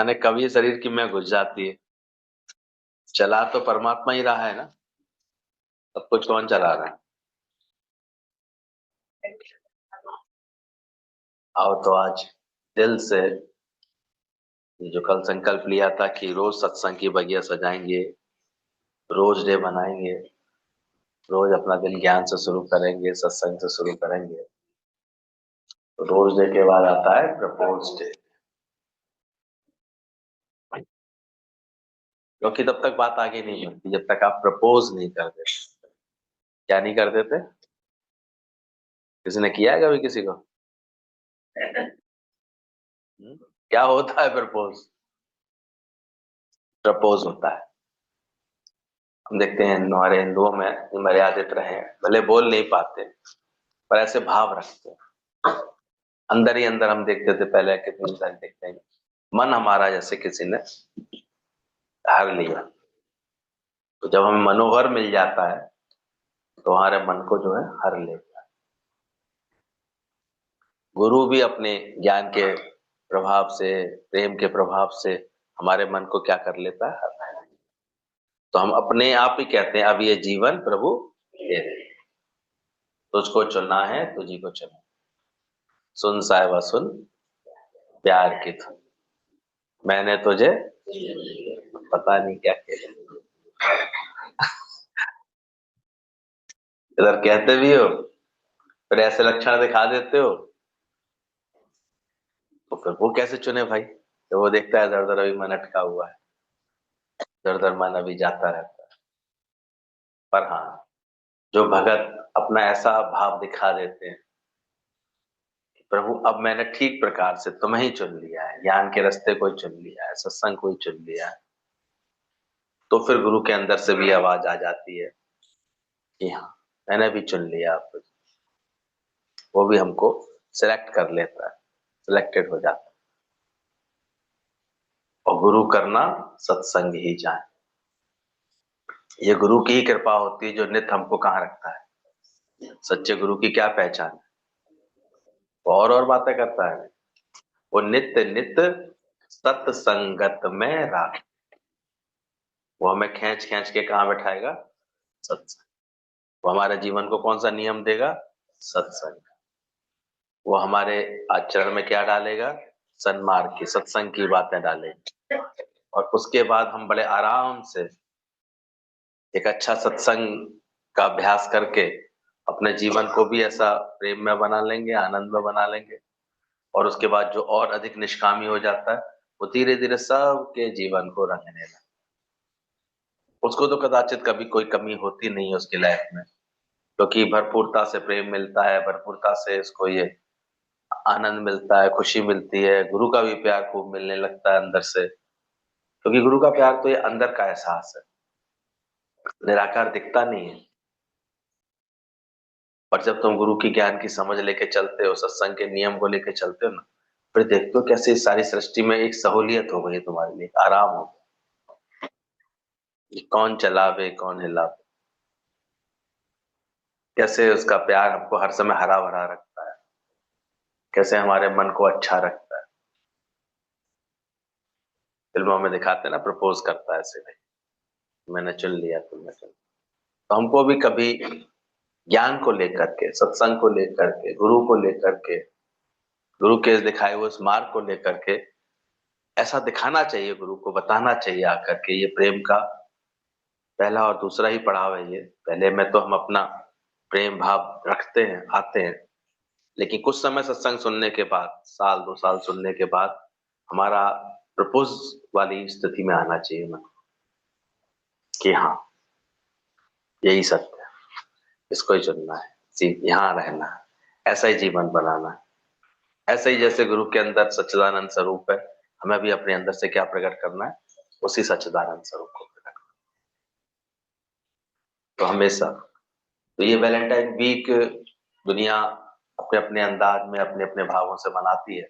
जाने कब ये शरीर की मैं घुस जाती है। चला तो परमात्मा ही रहा है ना, सब कुछ कौन चला रहा है। आओ तो आज दिल से ये जो कल संकल्प लिया था कि रोज सत्संग की बगिया सजाएंगे, रोज डे बनाएंगे, रोज अपना दिन ज्ञान से शुरू करेंगे, सत्संग से शुरू करेंगे। तो रोज डे के बाद आता है प्रपोज डे, क्योंकि तब तक बात आगे नहीं बढ़ती जब तक आप प्रपोज नहीं कर देते। क्या नहीं कर देते? किसी ने किया है कभी किसी को? क्या होता है प्रपोज? प्रपोज होता है, हम देखते हैं हमारे हिंदुओं में मर्यादित रहे, भले बोल नहीं पाते पर ऐसे भाव रखते हैं। अंदर ही अंदर हम देखते थे पहले, कितने इंसान देखते हैं, मन हमारा जैसे किसी ने हर लिया। तो जब हमें मनोहर मिल जाता है तो हमारे मन को जो है हर लेता है। गुरु भी अपने ज्ञान के प्रभाव से, प्रेम के प्रभाव से हमारे मन को क्या कर लेता है, हर। तो हम अपने आप ही कहते हैं अब ये जीवन प्रभु तेरे, तुझको चुनना है, तुझी को चुना। सुन साहिबा सुन, प्यार की धुन, मैंने तुझे पता नहीं क्या किया। इधर कहते भी हो फिर ऐसे लक्षण दिखा देते हो, तो फिर वो कैसे चुने भाई? तो वो देखता है दर दर अभी मन अटका हुआ है, दर दर मन अभी जाता रहता है। पर हाँ, जो भगत अपना ऐसा भाव दिखा देते हैं कि प्रभु अब मैंने ठीक प्रकार से तुम्हें ही चुन लिया है, ज्ञान के रास्ते को ही चुन लिया है, सत्संग को ही चुन लिया है, तो फिर गुरु के अंदर से भी आवाज आ जाती है कि हाँ, मैंने भी चुन लिया आपको। वो भी हमको सिलेक्ट कर लेता है, सिलेक्टेड हो जाता है। और गुरु करना सत्संग ही जाने, ये गुरु की ही कृपा होती है जो नित्य हमको कहाँ रखता है। सच्चे गुरु की क्या पहचान है? वो और बातें करता है, वो नित्य नित्य सत्संगत में राख। वो हमें खींच खींच के कहाँ बैठाएगा? सत्संग। वो हमारे जीवन को कौन सा नियम देगा? सत्संग। वो हमारे आचरण में क्या डालेगा? सन्मार्ग की, सत्संग की बातें डालेगा। और उसके बाद हम बड़े आराम से एक अच्छा सत्संग का अभ्यास करके अपने जीवन को भी ऐसा प्रेम में बना लेंगे, आनंद में बना लेंगे। और उसके बाद जो और अधिक निष्कामी हो जाता है, वो धीरे धीरे सबके जीवन को रंगने लगता है। उसको तो कदाचित कभी कोई कमी होती नहीं है उसकी लाइफ में, क्योंकि भरपूरता से प्रेम मिलता है, भरपूरता से उसको ये आनंद मिलता है, खुशी मिलती है, गुरु का भी प्यार खूब मिलने लगता है अंदर से। क्योंकि गुरु का प्यार तो ये अंदर का एहसास है, निराकार दिखता नहीं है। और जब तुम गुरु की ज्ञान की समझ लेके चलते हो, सत्संग के नियम को लेके चलते हो ना, फिर देखते हो कैसे इस सारी सृष्टि में एक सहूलियत हो गई तुम्हारे लिए, आराम हो गया। ये कौन चलावे कौन हिलावे, कैसे उसका प्यार हमको हर समय हरा भरा रखता है, कैसे हमारे मन को अच्छा रखता है। फिल्मों में दिखाते हैं ना, प्रपोज करता है ऐसे, भाई मैंने चुन लिया, तुमने चुन। तो हमको भी कभी ज्ञान को लेकर के, सत्संग को लेकर के, गुरु को लेकर के, गुरु के दिखाए हुए उस मार्ग को लेकर के ऐसा दिखाना चाहिए, गुरु को बताना चाहिए आकर के ये प्रेम का पहला और दूसरा ही पड़ाव है। ये पहले में तो हम अपना प्रेम भाव रखते हैं, आते हैं, लेकिन कुछ समय सत्संग सुनने के बाद, साल 2 साल सुनने के बाद हमारा प्रपोज वाली स्थिति में आना चाहिए मन, कि हाँ यही सत्य है, इसको ही चुनना है, यहाँ रहना है, ऐसा ही जीवन बनाना है। ऐसे ही जैसे गुरु के अंदर सच्चिदानंद स्वरूप है, हमें भी अपने अंदर से क्या प्रकट करना है? उसी सच्चिदानंद स्वरूप को प्रकट करना। तो हमेशा, तो ये वैलेंटाइन वीक दुनिया अपने अपने अंदाज में, अपने अपने भावों से मनाती है,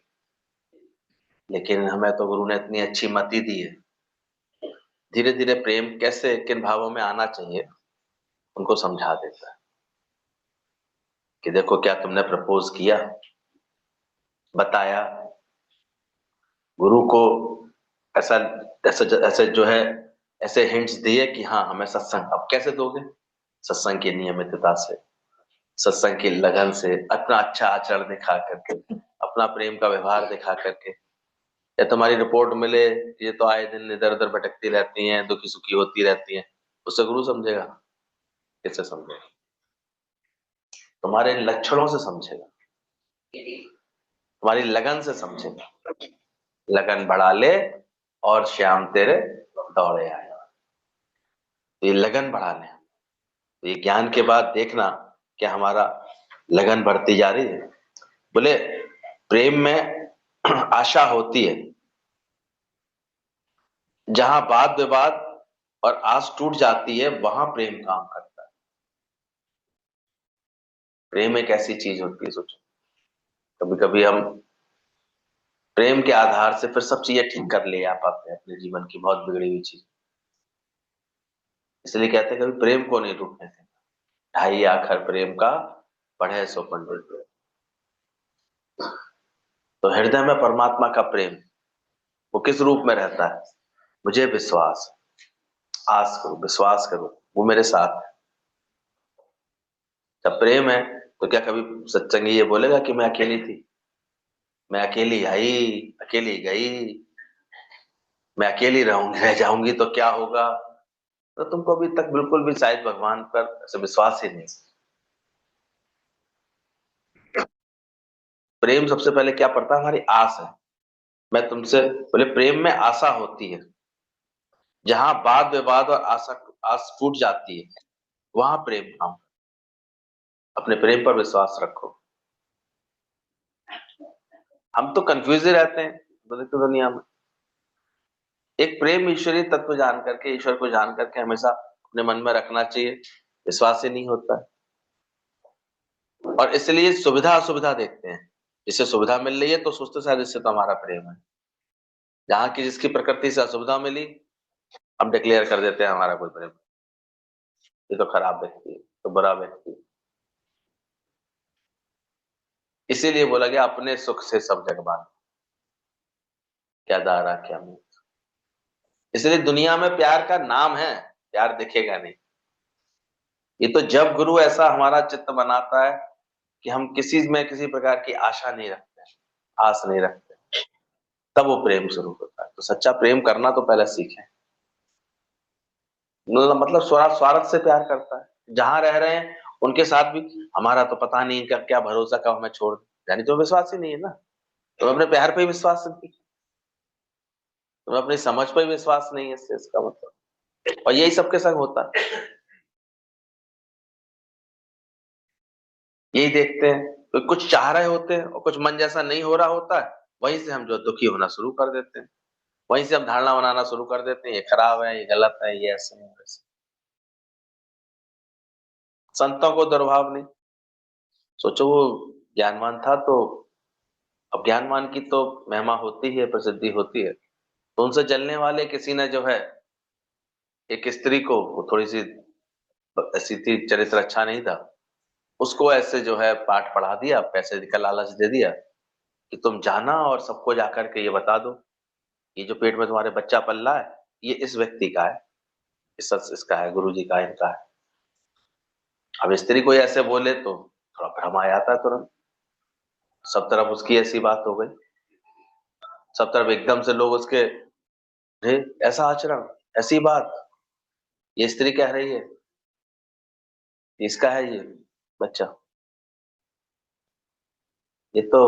लेकिन हमें तो गुरु ने इतनी अच्छी मति दी है, धीरे धीरे प्रेम कैसे किन भावों में आना चाहिए उनको समझा देता है। कि देखो, क्या तुमने प्रपोज किया, बताया गुरु को, ऐसा ऐसा ऐसे जो है, ऐसे हिंट्स दिए कि हाँ हमें सत्संग। अब कैसे दोगे? सत्संग की नियमितता से, सत्संग की लगन से, अपना अच्छा आचरण दिखा करके, अपना प्रेम का व्यवहार दिखा करके। या तुम्हारी रिपोर्ट मिले, ये तो आए दिन इधर उधर भटकती रहती हैं, दुखी सुखी होती रहती हैं, उससे गुरु समझेगा? किससे समझेगा? तुम्हारे लक्षणों से समझेगा, तुम्हारी लगन से समझेगा। लगन बढ़ा ले और श्याम तेरे दौड़े आए। तो ये लगन बढ़ाने, तो ये ज्ञान के बाद देखना क्या हमारा लगन बढ़ती जा रही है। बोले प्रेम में आशा होती है, जहां वाद विवाद और आस टूट जाती है वहां प्रेम काम करता है। प्रेम एक ऐसी चीज होती है, सोचो कभी कभी हम प्रेम के आधार से फिर सब चीजें ठीक कर ले आ पाते हैं अपने जीवन की बहुत बिगड़ी हुई चीज। इसलिए कहते हैं कभी प्रेम को नहीं टूटने देना, ढाई आखर प्रेम का पढ़े सो पंडित। तो हृदय में परमात्मा का प्रेम वो किस रूप में रहता है? मुझे विश्वास, आस करो, विश्वास करो, वो मेरे साथ है। जब प्रेम है तो क्या कभी सत्संगी ये बोलेगा कि मैं अकेली थी, मैं अकेली आई, अकेली गई, मैं अकेली रहूंगी, रह जाऊंगी तो क्या होगा? तो तुमको अभी तक बिल्कुल भी शायद भगवान पर ऐसे विश्वास ही नहीं। प्रेम सबसे पहले क्या पड़ता है? हमारी आस है। मैं तुमसे बोले प्रेम में आशा होती है, जहां वाद विवाद और आशा आस टूट जाती है वहां प्रेम काम। अपने प्रेम पर विश्वास रखो। हम तो कंफ्यूज ही रहते हैं तो दुनिया में। एक प्रेम ईश्वरीय तत्व जान करके, ईश्वर को जान करके हमेशा अपने मन में रखना चाहिए। विश्वास ही नहीं होता है, और इसलिए सुविधा असुविधा देखते हैं। जिससे सुविधा मिल रही है तो सोचते शायद इससे तो हमारा प्रेम है। जहां की जिसकी प्रकृति से असुविधा मिली, हम डिक्लेयर कर देते हैं हमारा कोई प्रेम, ये तो खराब व्यक्ति है, तो बुरा व्यक्ति है। इसीलिए बोला गया अपने सुख से सब जग बांधो, क्या दारा क्या मुंह। इसलिए दुनिया में प्यार का नाम है, प्यार दिखेगा नहीं। ये तो जब गुरु ऐसा हमारा चित्त बनाता है कि हम किसी में किसी प्रकार की आशा नहीं रखते, आस नहीं रखते, तब वो प्रेम शुरू होता है। तो सच्चा प्रेम करना तो पहले सीखें। मतलब स्वार्थ स्वार्थ से प्यार करता है, जहां रह रहे हैं उनके साथ भी हमारा तो पता नहीं इनका क्या भरोसा, कब हमें छोड़ दे, यानी तो विश्वास ही नहीं है ना। तो अपने प्यार पे ही विश्वास नहीं, तुम्हें अपनी समझ पे ही विश्वास नहीं है, इससे इसका मतलब। और यही सबके संग होता है, यही देखते हैं। तो कुछ चाह रहे होते हैं और कुछ मन जैसा नहीं हो रहा होता है, वहीं से हम जो दुखी होना शुरू कर देते हैं, वहीं से हम धारणा बनाना शुरू कर देते हैं, ये खराब है, ये गलत है, ये ऐसे है वैसे। संतों को दुर्भाव नहीं। सोचो वो ज्ञानवान था, तो अब ज्ञानवान की तो महिमा होती है, प्रसिद्धि होती है। तो उनसे जलने वाले किसी ने जो है, एक स्त्री को, वो थोड़ी सी ऐसी थी, चरित्र अच्छा नहीं था, उसको ऐसे जो है पाठ पढ़ा दिया, पैसे का लालच दे दिया कि तुम जाना और सबको जाकर के ये बता दो, ये जो पेट में तुम्हारे बच्चा पल रहा है, ये इस व्यक्ति का है, इसका है, गुरु जी का है, इनका है। अब स्त्री कोई ऐसे बोले तो थोड़ा भ्रम आ जाता है तुरंत, सब तरफ उसकी ऐसी बात हो गई, सब तरफ एकदम से लोग उसके, "अरे, ऐसा आचरण, ऐसी बात, ये स्त्री कह रही है, इसका है ये बच्चा।" ये तो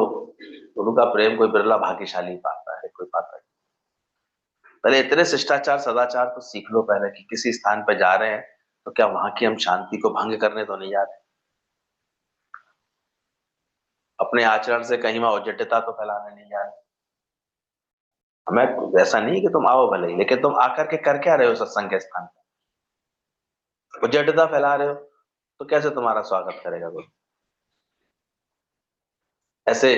गुरु का प्रेम कोई बिरला भाग्यशाली पाता है, कोई पाता है। पहले इतने शिष्टाचार सदाचार तो सीख लो पहले, कि किसी स्थान पे जा रहे हैं तो क्या वहां की हम शांति को भंग करने तो नहीं जा रहे, अपने आचरण से कहीं वहां उद्दंडता तो फैलाने नहीं जा रहे। हमें ऐसा नहीं कि तुम आओ भले ही, लेकिन तुम आकर के कर क्या रहे हो सत्संग के स्थान पर? उद्दंडता फैला रहे हो तो कैसे तुम्हारा स्वागत करेगा कोई? ऐसे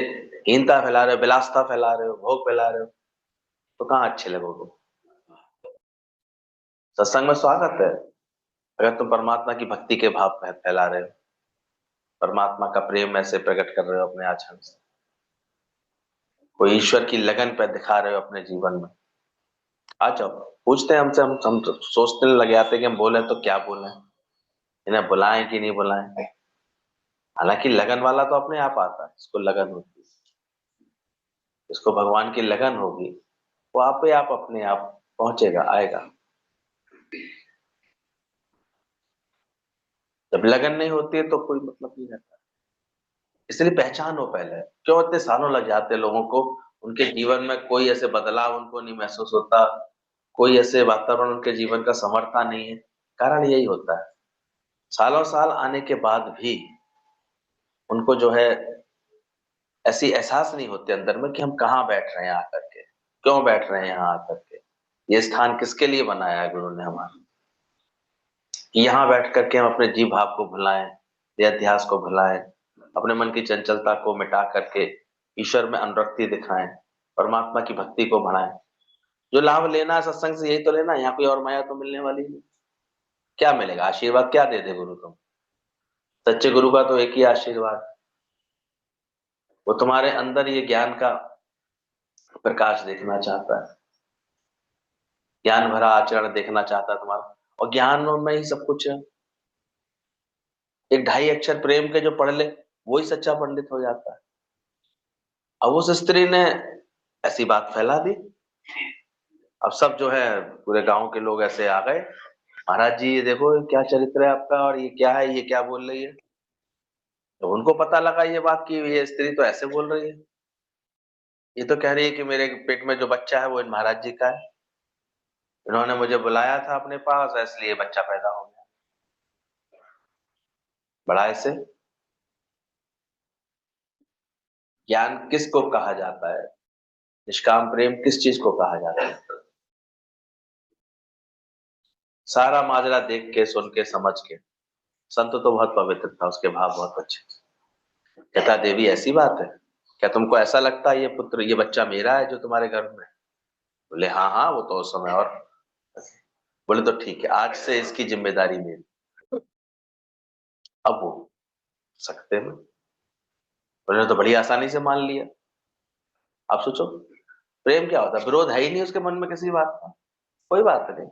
हीनता फैला रहे हो, विलासता फैला रहे हो, भोग फैला रहे हो, तो कहाँ अच्छे लगोगे? सत्संग में स्वागत है, अगर तुम परमात्मा की भक्ति के भाव फैला रहे हो, परमात्मा का प्रेम ऐसे प्रकट कर रहे हो अपने आचरण से, कोई ईश्वर की लगन पे दिखा रहे हो अपने जीवन में, आ जाओ। पूछते हैं हमसे, हम तो सोचने लगे आते हैं कि हम बोले तो क्या बोले, इन्हें बुलाएं कि नहीं बुलाएं। हालांकि लगन वाला तो अपने आप आता है, इसको लगन होती है, इसको भगवान की लगन होगी, वो आप ही आप अपने आप पहुंचेगा, आएगा। जब लगन नहीं होती है तो कोई मतलब नहीं रहता। इसलिए पहचानो पहले, क्यों इतने सालों लग जाते हैं लोगों को, उनके जीवन में कोई ऐसे बदलाव उनको नहीं महसूस होता, कोई ऐसे वातावरण उनके जीवन का संवरता नहीं है। कारण यही होता है, सालों साल आने के बाद भी उनको जो है ऐसी एहसास नहीं होते अंदर में कि हम कहाँ बैठ रहे हैं आकर के, क्यों बैठ रहे हैं यहाँ आकर के, ये स्थान किसके लिए बनाया है गुरु ने हमारा, कि यहाँ बैठ करके हम अपने जीव भाव को भुलाएं, ये अध्यास को भुलाएं, अपने मन की चंचलता को मिटा करके ईश्वर में अनुरक्ति दिखाएं, परमात्मा की भक्ति को बढ़ाएं। जो लाभ लेना है सत्संग से यही तो लेना है, यहाँ कोई और माया तो मिलने वाली नहीं। क्या मिलेगा, आशीर्वाद क्या दे दे गुरु तुम? सच्चे गुरु का तो एक ही आशीर्वाद, वो तुम्हारे अंदर ये ज्ञान का प्रकाश देखना चाहता है, ज्ञान भरा आचरण देखना चाहता है तुम्हारा, और ज्ञान में ही सब कुछ है। एक ढाई अक्षर प्रेम के जो पढ़ ले वही सच्चा पंडित हो जाता है। अब उस स्त्री ने ऐसी बात फैला दी, अब सब जो है पूरे गांव के लोग ऐसे आ गए, महाराज जी ये देखो ये क्या चरित्र है आपका, और ये क्या है, ये क्या बोल रही है। तो उनको पता लगा ये बात कि ये स्त्री तो ऐसे बोल रही है, ये तो कह रही है कि मेरे पेट में जो बच्चा है वो इन महाराज जी का है, इन्होंने मुझे बुलाया था अपने पास इसलिए बच्चा पैदा हो गया। बड़ा ऐसे ज्ञान किसको कहा जाता है, निष्काम प्रेम किस चीज को कहा जाता है? सारा माजरा देख के सुन के समझ के, संत तो बहुत पवित्र था, उसके भाव बहुत अच्छे थे। कहता देवी ऐसी बात है, क्या तुमको ऐसा लगता है ये पुत्र ये बच्चा मेरा है जो तुम्हारे गर्भ में है? बोले हाँ हाँ वो तो उस समय और। बोले तो ठीक है, आज से इसकी जिम्मेदारी मेरी। अब वो सकते हैं, उन्होंने तो बड़ी आसानी से मान लिया। आप सोचो प्रेम क्या होता है, विरोध है ही नहीं उसके मन में किसी बात का, कोई बात नहीं,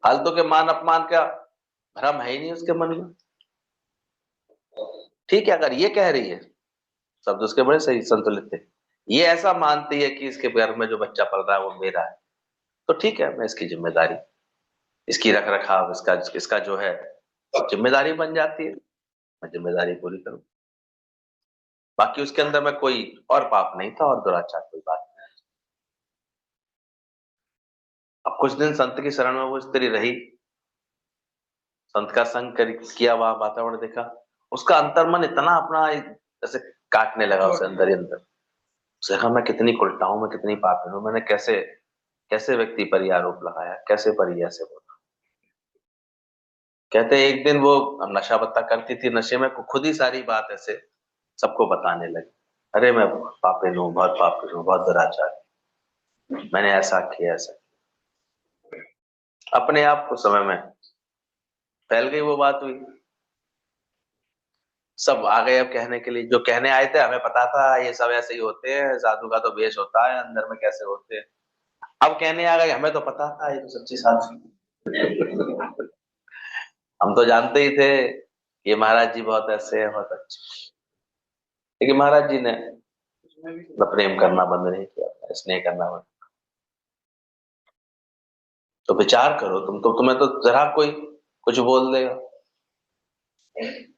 फालतू के मान अपमान का भ्रम है ही नहीं उसके मन में। ठीक है, अगर ये कह रही है, शब्द उसके बड़े सही संतुलित थे, ये ऐसा मानती है कि इसके गर्भ में जो बच्चा पल रहा है वो मेरा है, तो ठीक है मैं इसकी जिम्मेदारी, इसकी रख रखाव, इसका इसका जो है जिम्मेदारी बन जाती है, मैं जिम्मेदारी पूरी करूं। बाकी उसके अंदर में कोई और पाप नहीं था और दुराचार कोई बात नहीं। अब कुछ दिन संत की शरण में वो स्त्री रही, संत का संग किया, वह वातावरण देखा, उसका अंतर्मन इतना अपना जैसे काटने लगा उसे अंदर ही अंदर। उसने कहा मैं कितनी कुलटा हूं, मैं कितनी पापी हूं, मैंने कैसे कैसे व्यक्ति पर यह आरोप लगाया, कैसे पर यह ऐसे बोला। कहते एक दिन वो नशा पत्ता करती थी, नशे में खुद ही सारी बात ऐसे सबको बताने लगी, अरे मैं पापी हूँ, बहुत पापी हूँ, बहुत दुराचार, मैंने ऐसा किया ऐसा। अपने आप को समय में फैल गई वो बात हुई, सब आ गए अब कहने के लिए, जो कहने आए थे हमें पता था ये सब ऐसे ही होते हैं, साधु का तो वेश होता है, अंदर में कैसे होते हैं। अब कहने आ गए हमें तो पता था ये तो सच्ची साधु। हम तो जानते ही थे ये महाराज जी बहुत ऐसे हैं, बहुत अच्छे। लेकिन महाराज जी ने प्रेम करना बंद नहीं किया, स्नेह करना बंद। तो विचार करो तुम तो, तुम्हें तो जरा कोई कुछ बोल देगा,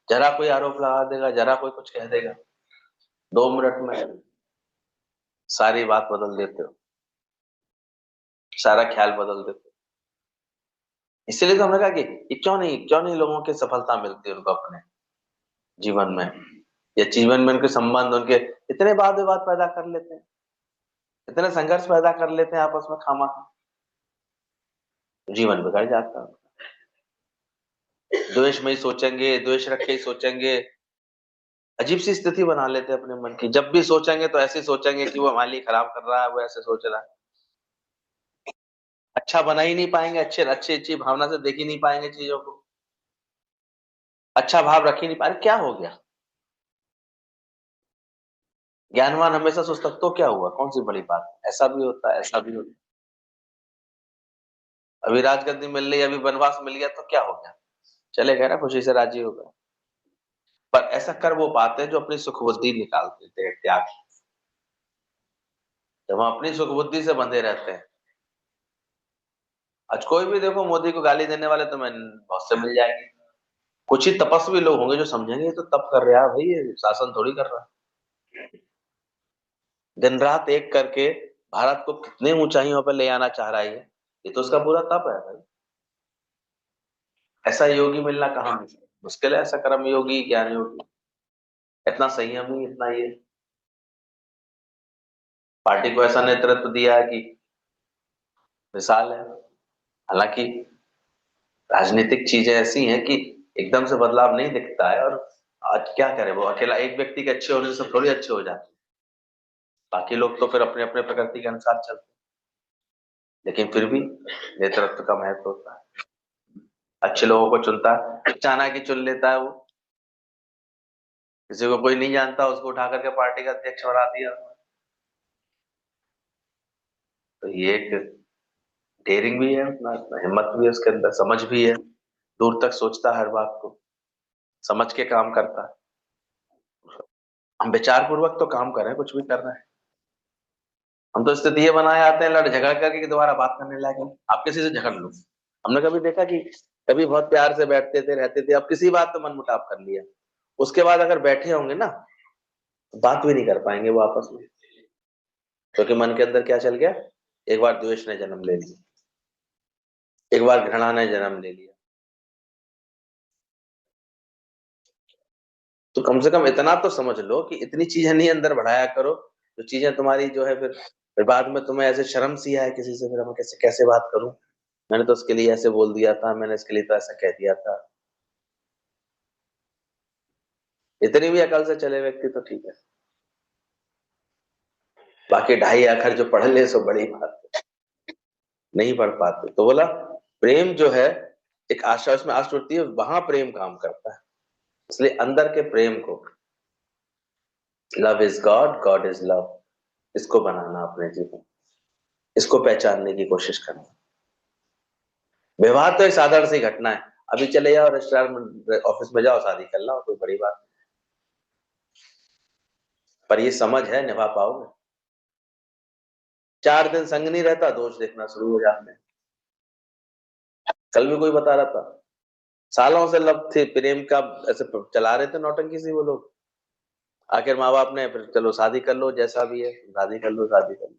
जरा कोई आरोप लगा देगा, जरा कोई कुछ कह देगा, 2 मिनट में सारी बात बदल देते हो, सारा ख्याल बदल देते हो। इसीलिए तो हमने कहा कि ये क्यों नहीं लोगों की सफलता मिलती है उनको अपने जीवन में, या जीवन में उनके संबंध, उनके इतने वाद विवाद पैदा कर लेते हैं, इतने संघर्ष पैदा कर लेते हैं आपस में खामा, जीवन बिगड़ जाता है। द्वेष में ही सोचेंगे, द्वेष रख के ही सोचेंगे, अजीब सी स्थिति बना लेते हैं अपने मन की, जब भी सोचेंगे तो ऐसे सोचेंगे कि वो हमारे लिए खराब कर रहा है, वो ऐसे सोच रहा है, अच्छा बना ही नहीं पाएंगे, अच्छे अच्छी अच्छी भावना से देख ही नहीं पाएंगे चीजों को, अच्छा भाव रख ही नहीं पाएंगे। क्या हो गया, ज्ञानवान हमेशा सोचता तो क्या हुआ, कौन सी बड़ी बात है? ऐसा भी होता है, ऐसा भी होता है। अभी राजगद्दी मिल रही, अभी वनवास मिल गया तो क्या हो गया, चलेगा ना, खुशी से राजी होगा। पर ऐसा कर वो पाते हैं जो अपनी सुख बुद्धि निकाल देते हैं, त्याग। जब हम अपनी सुख बुद्धि से बंधे रहते हैं, आज कोई भी देखो मोदी को गाली देने वाले तो मैं बहुत से मिल जाएंगे। कुछ ही तपस्वी लोग होंगे जो समझेंगे ये तो तप कर रहा है भाई, ये शासन थोड़ी कर रहा है। दिन रात एक करके भारत को कितने ऊंचाइयों पर ले आना चाह रहा है ये तो उसका पूरा तप है भाई। ऐसा योगी मिलना कहाँ मुश्किल है, ऐसा कर्म योगी, ज्ञान योगी, इतना संयमी, इतना ये पार्टी को ऐसा नेतृत्व दिया है कि मिसाल है। हालांकि राजनीतिक चीजें ऐसी हैं कि एकदम से बदलाव नहीं दिखता है, और आज क्या करे, वो अकेला एक व्यक्ति के अच्छे होने से सब थोड़ी अच्छे हो जाते हैं। बाकी लोग तो फिर अपने अपने प्रकृति के अनुसार चलते हैं, लेकिन फिर भी नेतृत्व का महत्व होता है। अच्छे लोगों को चुनता है, अचानक ही चुन लेता है वो, किसी को कोई नहीं जानता उसको उठा करके पार्टी का अध्यक्ष बना दिया। तो ये एक डेयरिंग भी है, अपना अपना हिम्मत भी है उसके अंदर, समझ भी है, दूर तक सोचता है, हर बात को समझ के काम करता है। हम विचार पूर्वक तो काम कर रहे हैं, कुछ भी कर रहे हैं, हम तो स्थिति ये बनाए आते हैं लड़ झगड़ करके कि दोबारा बात करने लायक नहीं। आप किसी से झगड़ लो, हमने कभी देखा कि कभी बहुत प्यार से बैठते थे, रहते थे, अब किसी बात पे मन मुटाव कर लिया, उसके बाद अगर बैठे होंगे ना तो बात भी नहीं कर पाएंगे वो आपस में, क्योंकि मन के अंदर क्या चल गया, एक बार द्वेष ने जन्म ले लिया, एक बार घृणा ने जन्म ले लिया। तो कम से कम इतना तो समझ लो कि इतनी चीजें नहीं अंदर बढ़ाया करो, जो चीजें तुम्हारी जो है फिर बाद में तुम्हें ऐसे शर्म सी आए किसी से, फिर मैं कैसे कैसे बात करूं, मैंने तो उसके लिए ऐसे बोल दिया था, मैंने इसके लिए तो ऐसा कह दिया था। इतनी भी अकल से चले व्यक्ति तो ठीक है, बाकी ढाई अखर जो पढ़ ले सो बड़ी बात है, नहीं पढ़ पाते। तो बोला प्रेम जो है एक आशा उसमें आश उठती है, वहां प्रेम काम करता है। इसलिए अंदर के प्रेम को, love is God, God is love, इसको बनाना अपने जीवन, इसको पहचानने की कोशिश करना। विवाह तो एक साधारण सी घटना है, अभी चले जाओ रेस्टोरेंट ऑफिस में जाओ शादी कर लो, कोई बड़ी बात, पर ये समझ है निभा पाओगे? 4 दिन संग नहीं रहता, दोष देखना शुरू हो जाते हैं। कल भी कोई बता रहा था, सालों से लव थे, प्रेम का ऐसे चला रहे थे नौटंकी सी वो लोग, आखिर माँ बाप ने फिर चलो शादी कर लो, जैसा भी है शादी कर लो, शादी कर लो,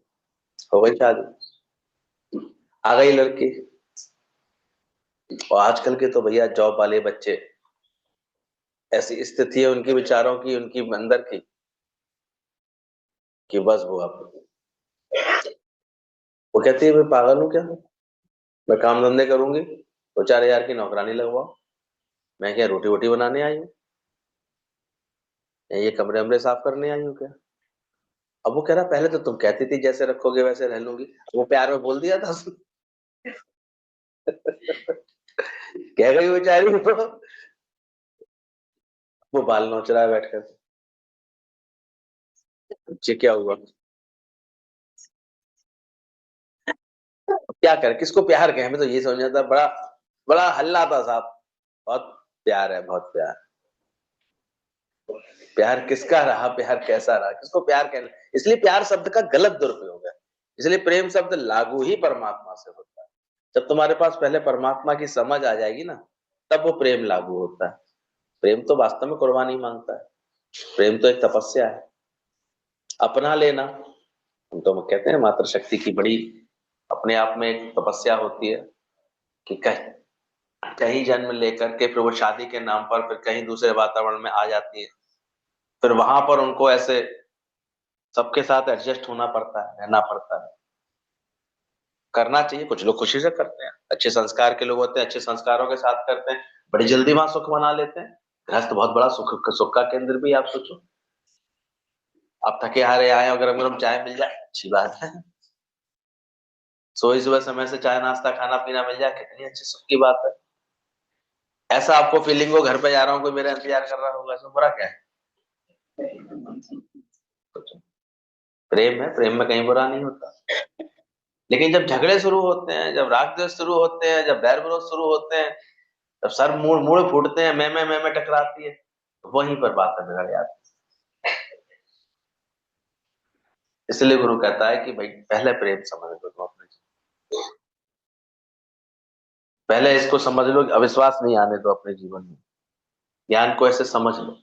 हो गई शादी, आ गई लड़की। और आजकल के तो भैया जॉब वाले बच्चे, ऐसी स्थिति है उनके विचारों की, उनकी अंदर की, कि बस वो अब वो कहती है मैं पागल हूँ क्या, मैं काम धंधे करूंगी, 2-4 हजार की नौकरानी लगवाओ, मैं क्या रोटी वोटी बनाने आई हूँ, या ये कमरे वमरे साफ करने आई हूँ क्या? अब वो कह रहा पहले तो तुम कहती थी जैसे रखोगे वैसे रह लूंगी, वो प्यार में बोल दिया था उसने। कह गई बेचारी वो बाल नोच रहा है बैठकर, ये क्या हुआ, क्या कर, किसको प्यार कहे, हमें तो ये समझ आता, बड़ा बड़ा हल्ला था साहब, बहुत प्यार है, बहुत प्यार, प्यार किसका रहा, प्यार कैसा रहा, किसको प्यार कहना, इसलिए प्यार शब्द का गलत दुरुपयोग है। इसलिए प्रेम शब्द लागू ही परमात्मा से होता है, जब तुम्हारे पास पहले परमात्मा की समझ आ जाएगी ना, तब वो प्रेम लागू होता है। प्रेम तो वास्तव में कुर्बानी मांगता है, प्रेम तो एक तपस्या है, अपना लेना। हम तो कहते हैं मातृशक्ति की बड़ी अपने आप में एक तपस्या होती है, कि कहीं कहीं जन्म लेकर के फिर वो शादी के नाम पर फिर कहीं दूसरे वातावरण में आ जाती है, फिर वहां पर उनको ऐसे सबके साथ एडजस्ट होना पड़ता है, रहना पड़ता है। करना चाहिए, कुछ लोग खुशी से करते हैं, अच्छे संस्कार के लोग होते हैं, अच्छे संस्कारों के साथ करते हैं, बड़ी जल्दी वहां सुख मना लेते हैं। गृहस्थ बहुत बड़ा सुख सुख का केंद्र भी है, आप सोचो, आप थके हारे आए और गरम गरम चाय मिल जाए, अच्छी बात है। सोई सुबह समय से चाय नाश्ता खाना पीना मिल जाए, कितनी अच्छी सुख की बात है। ऐसा आपको फीलिंग हो घर पे जा रहा हूँ, कोई मेरा इंतजार कर रहा होगा, इसमें बुरा क्या है? प्रेम है, प्रेम में कहीं बुरा नहीं होता। लेकिन जब झगड़े शुरू होते हैं, जब राग द्वेष शुरू होते हैं, जब बैर विरोध शुरू होते हैं, तब सर मुड़ मुड़ फूटते हैं, मैं टकराती है, तो वहीं पर बातें बिगड़ जाती है। इसलिए गुरु कहता है कि भाई पहले प्रेम समझ लो तुम अपने जीवन, पहले इसको समझ लो कि अविश्वास नहीं आने दो अपने जीवन में, ज्ञान को ऐसे समझ लो,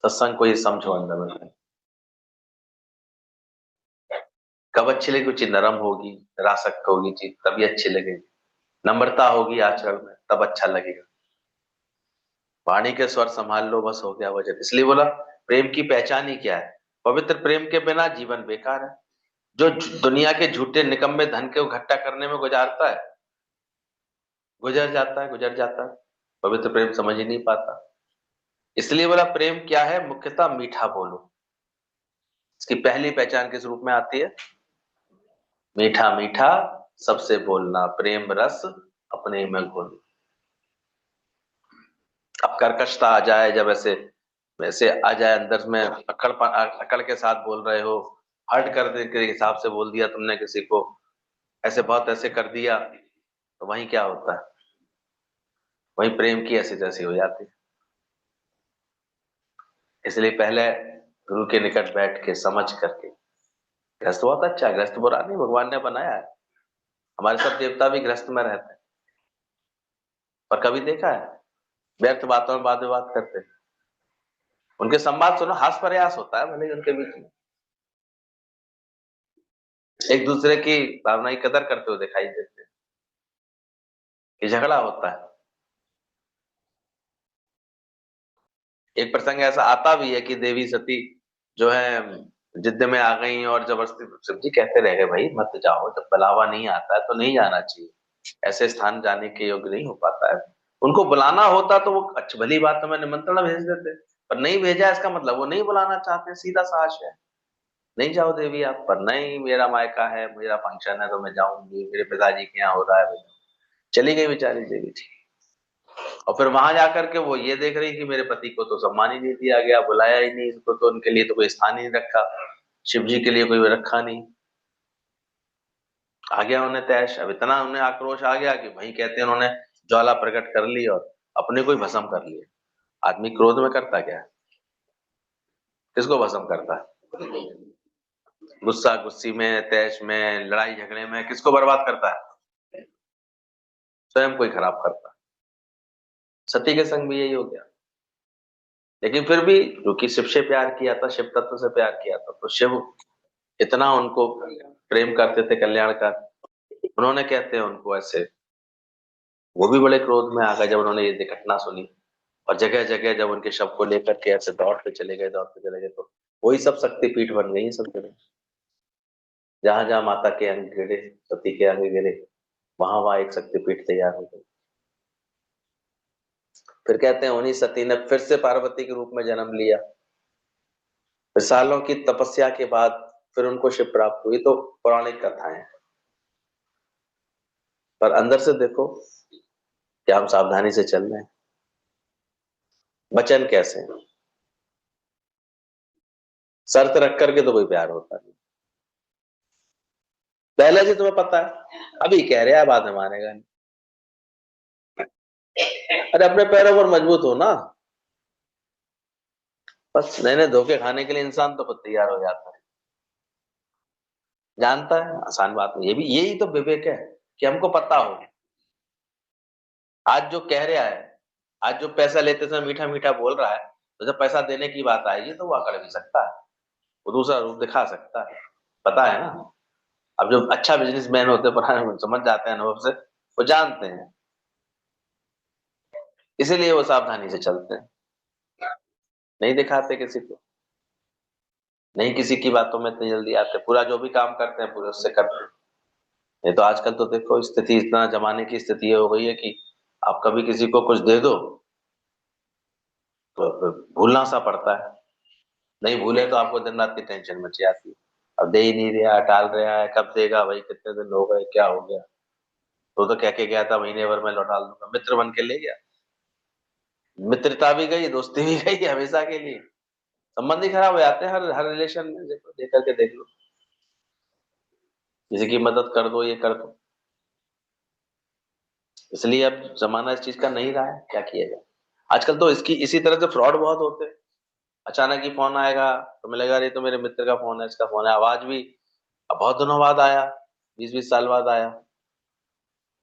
सत्संग को ये समझो अंदर में। कब अच्छी लगेगी चीज? नरम होगी, निरासक्त होगी चीज, तभी अच्छी लगेगी। नम्रता होगी आचरण में, तब अच्छा लगेगा। वाणी के स्वर संभाल लो, बस हो गया वजन। इसलिए बोला प्रेम की पहचान ही क्या है? पवित्र प्रेम के बिना जीवन बेकार है। जो दुनिया के झूठे निकम्मे धन को इकट्ठा करने में गुजारता है, गुजर जाता है, पवित्र प्रेम समझ ही नहीं पाता। इसलिए बोला प्रेम क्या है? मुख्यतः मीठा बोलो। इसकी पहली पहचान किस रूप में आती है? मीठा मीठा सबसे बोलना, प्रेम रस अपने में घोल। अब कर्कशता आ जाए, जब ऐसे वैसे आ जाए अंदर में, अकड़ के साथ बोल रहे हो, हर्ट करने के हिसाब से बोल दिया तुमने किसी को, ऐसे बहुत ऐसे कर दिया, तो वही क्या होता है? वही प्रेम की ऐसी तैसी हो जाती है। इसलिए पहले गुरु के निकट बैठ के समझ करके, गृहस्थ बहुत अच्छा है, गृहस्थ बुरा नहीं, भगवान ने बनाया है। हमारे सब देवता भी गृहस्थ में रहते हैं, पर कभी देखा है व्यर्थ बातों में वाद विवाद करते हैं? उनके संवाद सुनो, हास प्रयास होता है भले ही उनके बीच में, एक दूसरे की भावना की कदर करते हुए दिखाई देते हैं। कि झगड़ा होता है। एक प्रसंग ऐसा आता भी है कि देवी सती जो है जिद्द में आ गई और जबरदस्ती, शिव जी कहते रह गए भाई मत जाओ, जब बुलावा नहीं आता है तो नहीं जाना चाहिए, ऐसे स्थान जाने के योग्य नहीं हो पाता है। उनको बुलाना होता तो वो अच्छी भली बात तो मैं निमंत्रण भेज देते, पर नहीं भेजा, इसका मतलब वो नहीं बुलाना चाहते, सीधा सा आशय है। नहीं जाओ देवी आप, पर नहीं मेरा मायका है, मेरा फंक्शन है तो मैं जाऊंगी, मेरे पिताजी के यहाँ हो रहा है। चली गई बेचारी देवी थी। और फिर वहां जाकर के वो ये देख रही कि मेरे पति को तो सम्मान ही नहीं दिया गया, बुलाया ही नहीं इनको, तो उनके लिए तो कोई स्थान ही नहीं रखा, शिव जी के लिए कोई रखा नहीं। आ गया उन्हें तैश, अब इतना उन्हें आक्रोश आ गया कि वही कहते हैं उन्होंने ज्वाला प्रकट कर ली और अपने को ही भस्म कर लिया। आदमी क्रोध में करता क्या है? किसको भस्म करता है? गुस्सा गुस्सी में, तैश में, लड़ाई झगड़े में किसको बर्बाद करता है? स्वयं को ही खराब करता है। सती के संग भी यही हो गया। लेकिन फिर भी क्योंकि शिव से प्यार किया था, शिव तत्व से प्यार किया था, तो शिव इतना उनको प्रेम करते थे, कल्याण का, उन्होंने कहते हैं उनको ऐसे, वो भी बड़े क्रोध में आ गए जब उन्होंने ये घटना सुनी। और जगह जगह जब उनके शव को लेकर के ऐसे दौड़ते चले गए, तो वही सब शक्तिपीठ बन गई सब जगह। जहां जहां माता के अंग गिरे, सती के अंग गिरे, वहां वहां एक शक्तिपीठ तैयार हो गई। फिर कहते हैं उन्हीं सती ने फिर से पार्वती के रूप में जन्म लिया। फिर सालों की तपस्या के बाद फिर उनको शिव प्राप्त हुई। तो पौराणिक कथाएं, पर अंदर से देखो कि हम सावधानी से चल रहे हैं। वचन कैसे हैं? शर्त रख करके तो कोई प्यार होता नहीं, पहले से तुम्हें पता है, अभी कह रहे हैं बाद में मानेगा नहीं। अरे अपने पैरों पर मजबूत हो ना, बस नए नए धोखे खाने के लिए इंसान तो खुद तैयार हो जाता है। जानता है आसान बात नहीं, ये भी यही तो विवेक है कि हमको पता हो। आज जो कह रहा है, आज जो पैसा लेते समय मीठा मीठा बोल रहा है, तो जब पैसा देने की बात आएगी तो वो अकड़ भी सकता है, वो दूसरा रूप दिखा सकता है, पता है ना। अब जो अच्छा बिजनेसमैन होते हैं पुराने, समझ जाते हैं अनुभव से, वो जानते हैं, इसीलिए वो सावधानी से चलते हैं, नहीं दिखाते किसी को, नहीं किसी की बातों में इतनी जल्दी आते, पूरा जो भी काम करते हैं पूरे उससे करते हैं। नहीं तो आजकल तो देखो स्थिति, इतना जमाने की स्थिति ये हो गई है कि आप कभी किसी को कुछ दे दो तो फिर भूलना सा पड़ता है, नहीं भूले तो आपको दिन रात की टेंशन मची आती है। अब दे ही नहीं रहा, टाल रहा है, कब देगा भाई, कितने दिन हो गए, क्या हो गया? तो कह के गया था महीने भर में लौटा दूंगा, मित्र बन के ले गया, मित्रता भी गई, दोस्ती भी गई हमेशा के लिए। संबंध ही खराब हो जाते हैं हर हर रिलेशन में, देखो देख करके देख लो। किसी की मदद कर दो, ये कर दो। इसलिए अब जमाना इस चीज का नहीं रहा है, क्या किया जाए। आजकल तो इसकी इसी तरह से फ्रॉड बहुत होते हैं। अचानक ही फोन आएगा तो मिलेगा, अरे तो मेरे मित्र का फोन है, इसका फोन है, आवाज भी अब बहुत दिनों बाद आया, 20-20 साल बाद आया,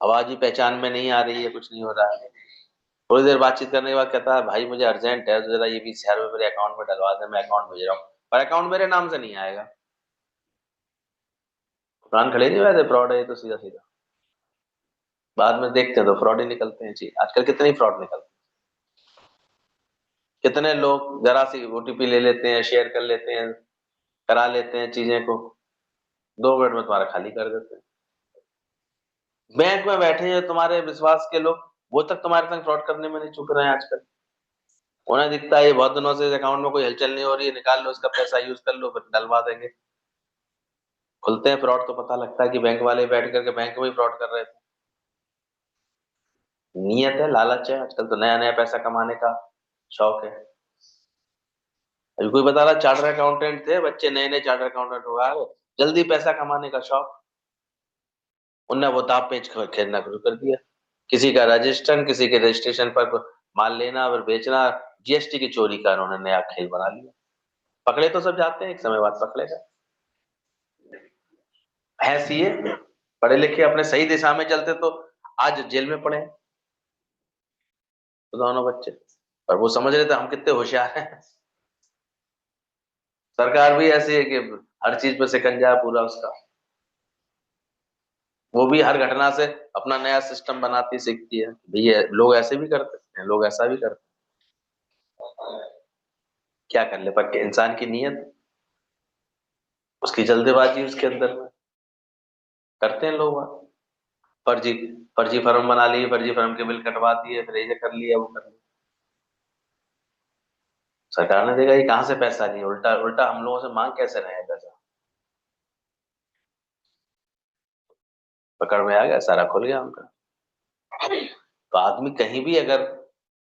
आवाज ही पहचान में नहीं आ रही है, कुछ नहीं हो रहा है। थोड़ी देर बातचीत करने के बाद कहता है, भाई मुझे अर्जेंट है तो जरा ये 20,000 रुपये मेरे अकाउंट में डलवा दे, मैं अकाउंट भेज रहा हूँ, पर अकाउंट मेरे नाम से नहीं आएगा। दुकान खड़े नहीं हुए थे, फ्रॉड है ये तो सीधा सीधा। बाद में देखते हैं तो फ्रॉड ही निकलते हैं जी, आजकल कितने फ्रॉड निकलते हैं। कितने लोग जरा सी ओटीपी ले लेते हैं, शेयर कर लेते हैं, करा लेते हैं चीजें को, 2 मिनट में तुम्हारा खाली कर देते हैं। बैंक में बैठे हैं तुम्हारे विश्वास के लोग, वो तक तुम्हारे संग फ्रॉड करने में नहीं चूक रहे हैं आजकल। उन्हें दिखता है ये बहुत दिनों से अकाउंट में कोई हलचल नहीं हो रही है, निकाल लो इसका पैसा, यूज कर लो, फिर डलवा देंगे। खुलते हैं फ्रॉड तो पता लगता है कि बैंक वाले बैठ करके बैंक में ही फ्रॉड कर रहे थे। नियत है, लालच है, आजकल तो नया नया पैसा कमाने का शौक है। अभी कोई बता रहा चार्टर अकाउंटेंट थे बच्चे, नए नए चार्टर अकाउंटेंट हुआ है, जल्दी पैसा कमाने का शौक, उनने वो दाव पेच खेलना शुरू कर दिया। किसी का रजिस्ट्रेशन, किसी के रजिस्ट्रेशन पर माल लेना और बेचना, जीएसटी की चोरी का उन्होंने नया खेल बना लिया। पकड़े तो सब जाते हैं, एक समय बाद पकड़ेगा। भैंस ये पढ़े लिखे अपने सही दिशा में चलते तो आज जेल में पड़े हैं, तो दोनों बच्चे। और वो समझ रहे थे हम कितने होशियार हैं। सरकार भी ऐसी है कि हर चीज पे शिकंजा है पूरा उसका। वो भी हर घटना से अपना नया सिस्टम बनाती सीखती है, भैया लोग ऐसे भी करते हैं, लोग ऐसा भी करते हैं। क्या कर ले, पर इंसान की नीयत, उसकी जल्दबाजी उसके अंदर में करते हैं लोग। फर्जी फर्जी फर्म बना लिए, फर्जी फर्म के बिल कटवा दिए, फिर ये कर लिया वो कर लिया। सरकार ने देखा ये कहाँ से पैसा नहीं, उल्टा उल्टा हम लोगों से मांग कैसे रहे हैं पैसा। पकड़ में आ गया, सारा खुल गया उनका। तो आदमी कहीं भी अगर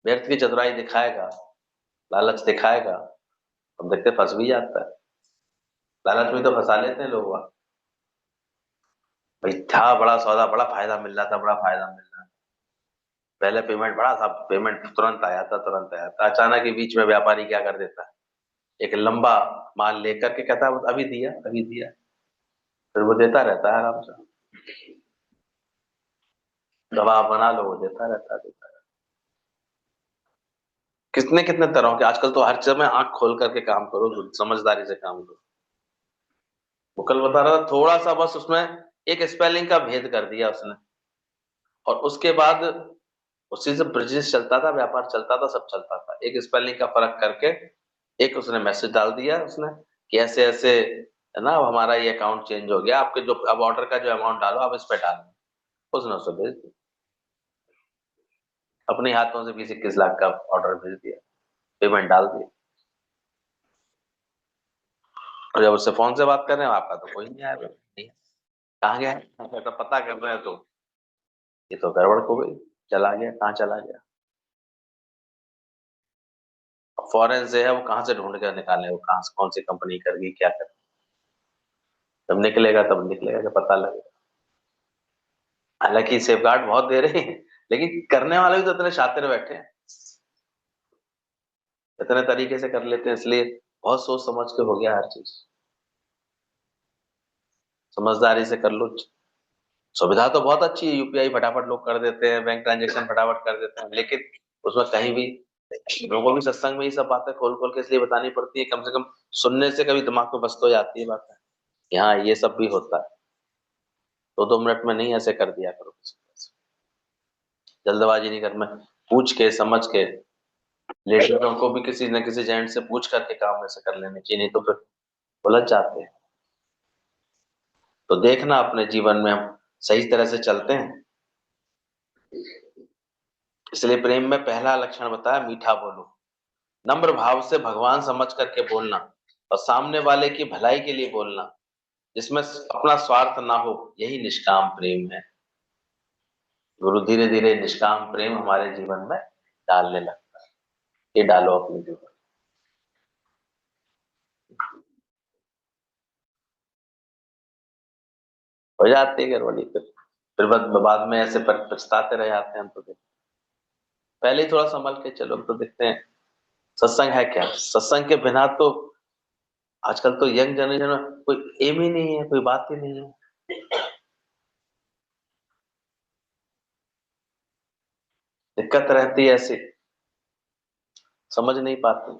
व्यर्थ की चतुराई दिखाएगा, लालच दिखाएगा, हम देखते फंस भी जाता है। लालच में तो फंसा लेते हैं लोग वहाँ। भाई था बड़ा सौदा, बड़ा फायदा मिल रहा था, बड़ा फायदा मिल रहा था, पहले पेमेंट बड़ा था, पेमेंट तुरंत आया था, तुरंत आया था, अचानक ही बीच में व्यापारी क्या कर देता है, एक लंबा माल लेकर के कहता है अभी दिया, अभी दिया, फिर वो देता रहता है आराम से। दबाव बना लो, वो देता रहता है, देता रहता है। कितने कितने तरह के आजकल तो हर समय आंख खोल करके काम करो, समझदारी से काम करो। वो कल बता रहा था, थोड़ा सा बस उसमें एक स्पेलिंग का भेद कर दिया उसने, और उसके बाद उसी से बिजनेस चलता था, व्यापार चलता था, सब चलता था, एक स्पेलिंग का फर्क करके एक उसने मैसेज डाल दिया उसने कि ऐसे ऐसे है ना, अब हमारा ये अकाउंट चेंज हो गया, आपके जो अब ऑर्डर का जो अमाउंट डालो आप इस पे डालो। उसने उसे भेज दिया, अपने हाथों से 20-21 लाख का ऑर्डर भेज दिया, पेमेंट डाल दी। और जब उससे फोन से बात कर रहे हैं, आपका तो कोई नहीं आया, नहीं कहाँ गया है, तो पता कर रहे हैं तो ये तो गड़बड़ हो गई, चला गया, कहाँ चला गया। फॉरेन से है, वो कहाँ से ढूंढ कर निकाले, वो कहाँ से कौन सी कंपनी कर गई, क्या कर, जब निकलेगा तब निकलेगा, जब पता लगेगा। हालांकि सेफ गार्ड बहुत दे रहे हैं, लेकिन करने वाले भी तो इतने शातिर बैठे हैं, इतने तरीके से कर लेते हैं, इसलिए बहुत सोच समझ के हो गया हर चीज, समझदारी से कर लो। सुविधा तो बहुत अच्छी है, यूपीआई फटाफट लोग कर देते हैं, बैंक ट्रांजेक्शन फटाफट कर देते हैं, लेकिन उसमें कहीं भी लोगों को भी सत्संग में ये सब बातें खोल खोल के इसलिए बतानी पड़ती है, कम से कम सुनने से कभी दिमाग में बस तो जाती है बात है कि हाँ ये सब भी होता है। 2-2 मिनट में नहीं ऐसे कर दिया करो किसी को, ऐसे जल्दबाजी नहीं करना, पूछ के समझ के, लीडरों को भी किसी न किसी एजेंट से पूछ करके काम ऐसे कर लेने चाहिए, नहीं तो फिर उलझ जाते हैं। तो देखना अपने जीवन में हम सही तरह से चलते हैं। इसलिए प्रेम में पहला लक्षण बताया, मीठा बोलो, नम्र भाव से भगवान समझ करके बोलना, और सामने वाले की भलाई के लिए बोलना, जिसमें अपना स्वार्थ ना हो, यही निष्काम प्रेम है। गुरु धीरे धीरे निष्काम प्रेम हमारे जीवन में डालने लगता है। ये डालो अपने जीवन हो जाती है गड़बड़ी। फिर बाद में ऐसे पछताते रह जाते हैं हम तो। पहले ही थोड़ा संभल के चलो, हम तो देखते हैं सत्संग है क्या। सत्संग के बिना तो आजकल तो यंग जनरेशन में कोई एम ही नहीं है, कोई बात ही नहीं है। दिक्कत रहती है ऐसी, समझ नहीं पाते,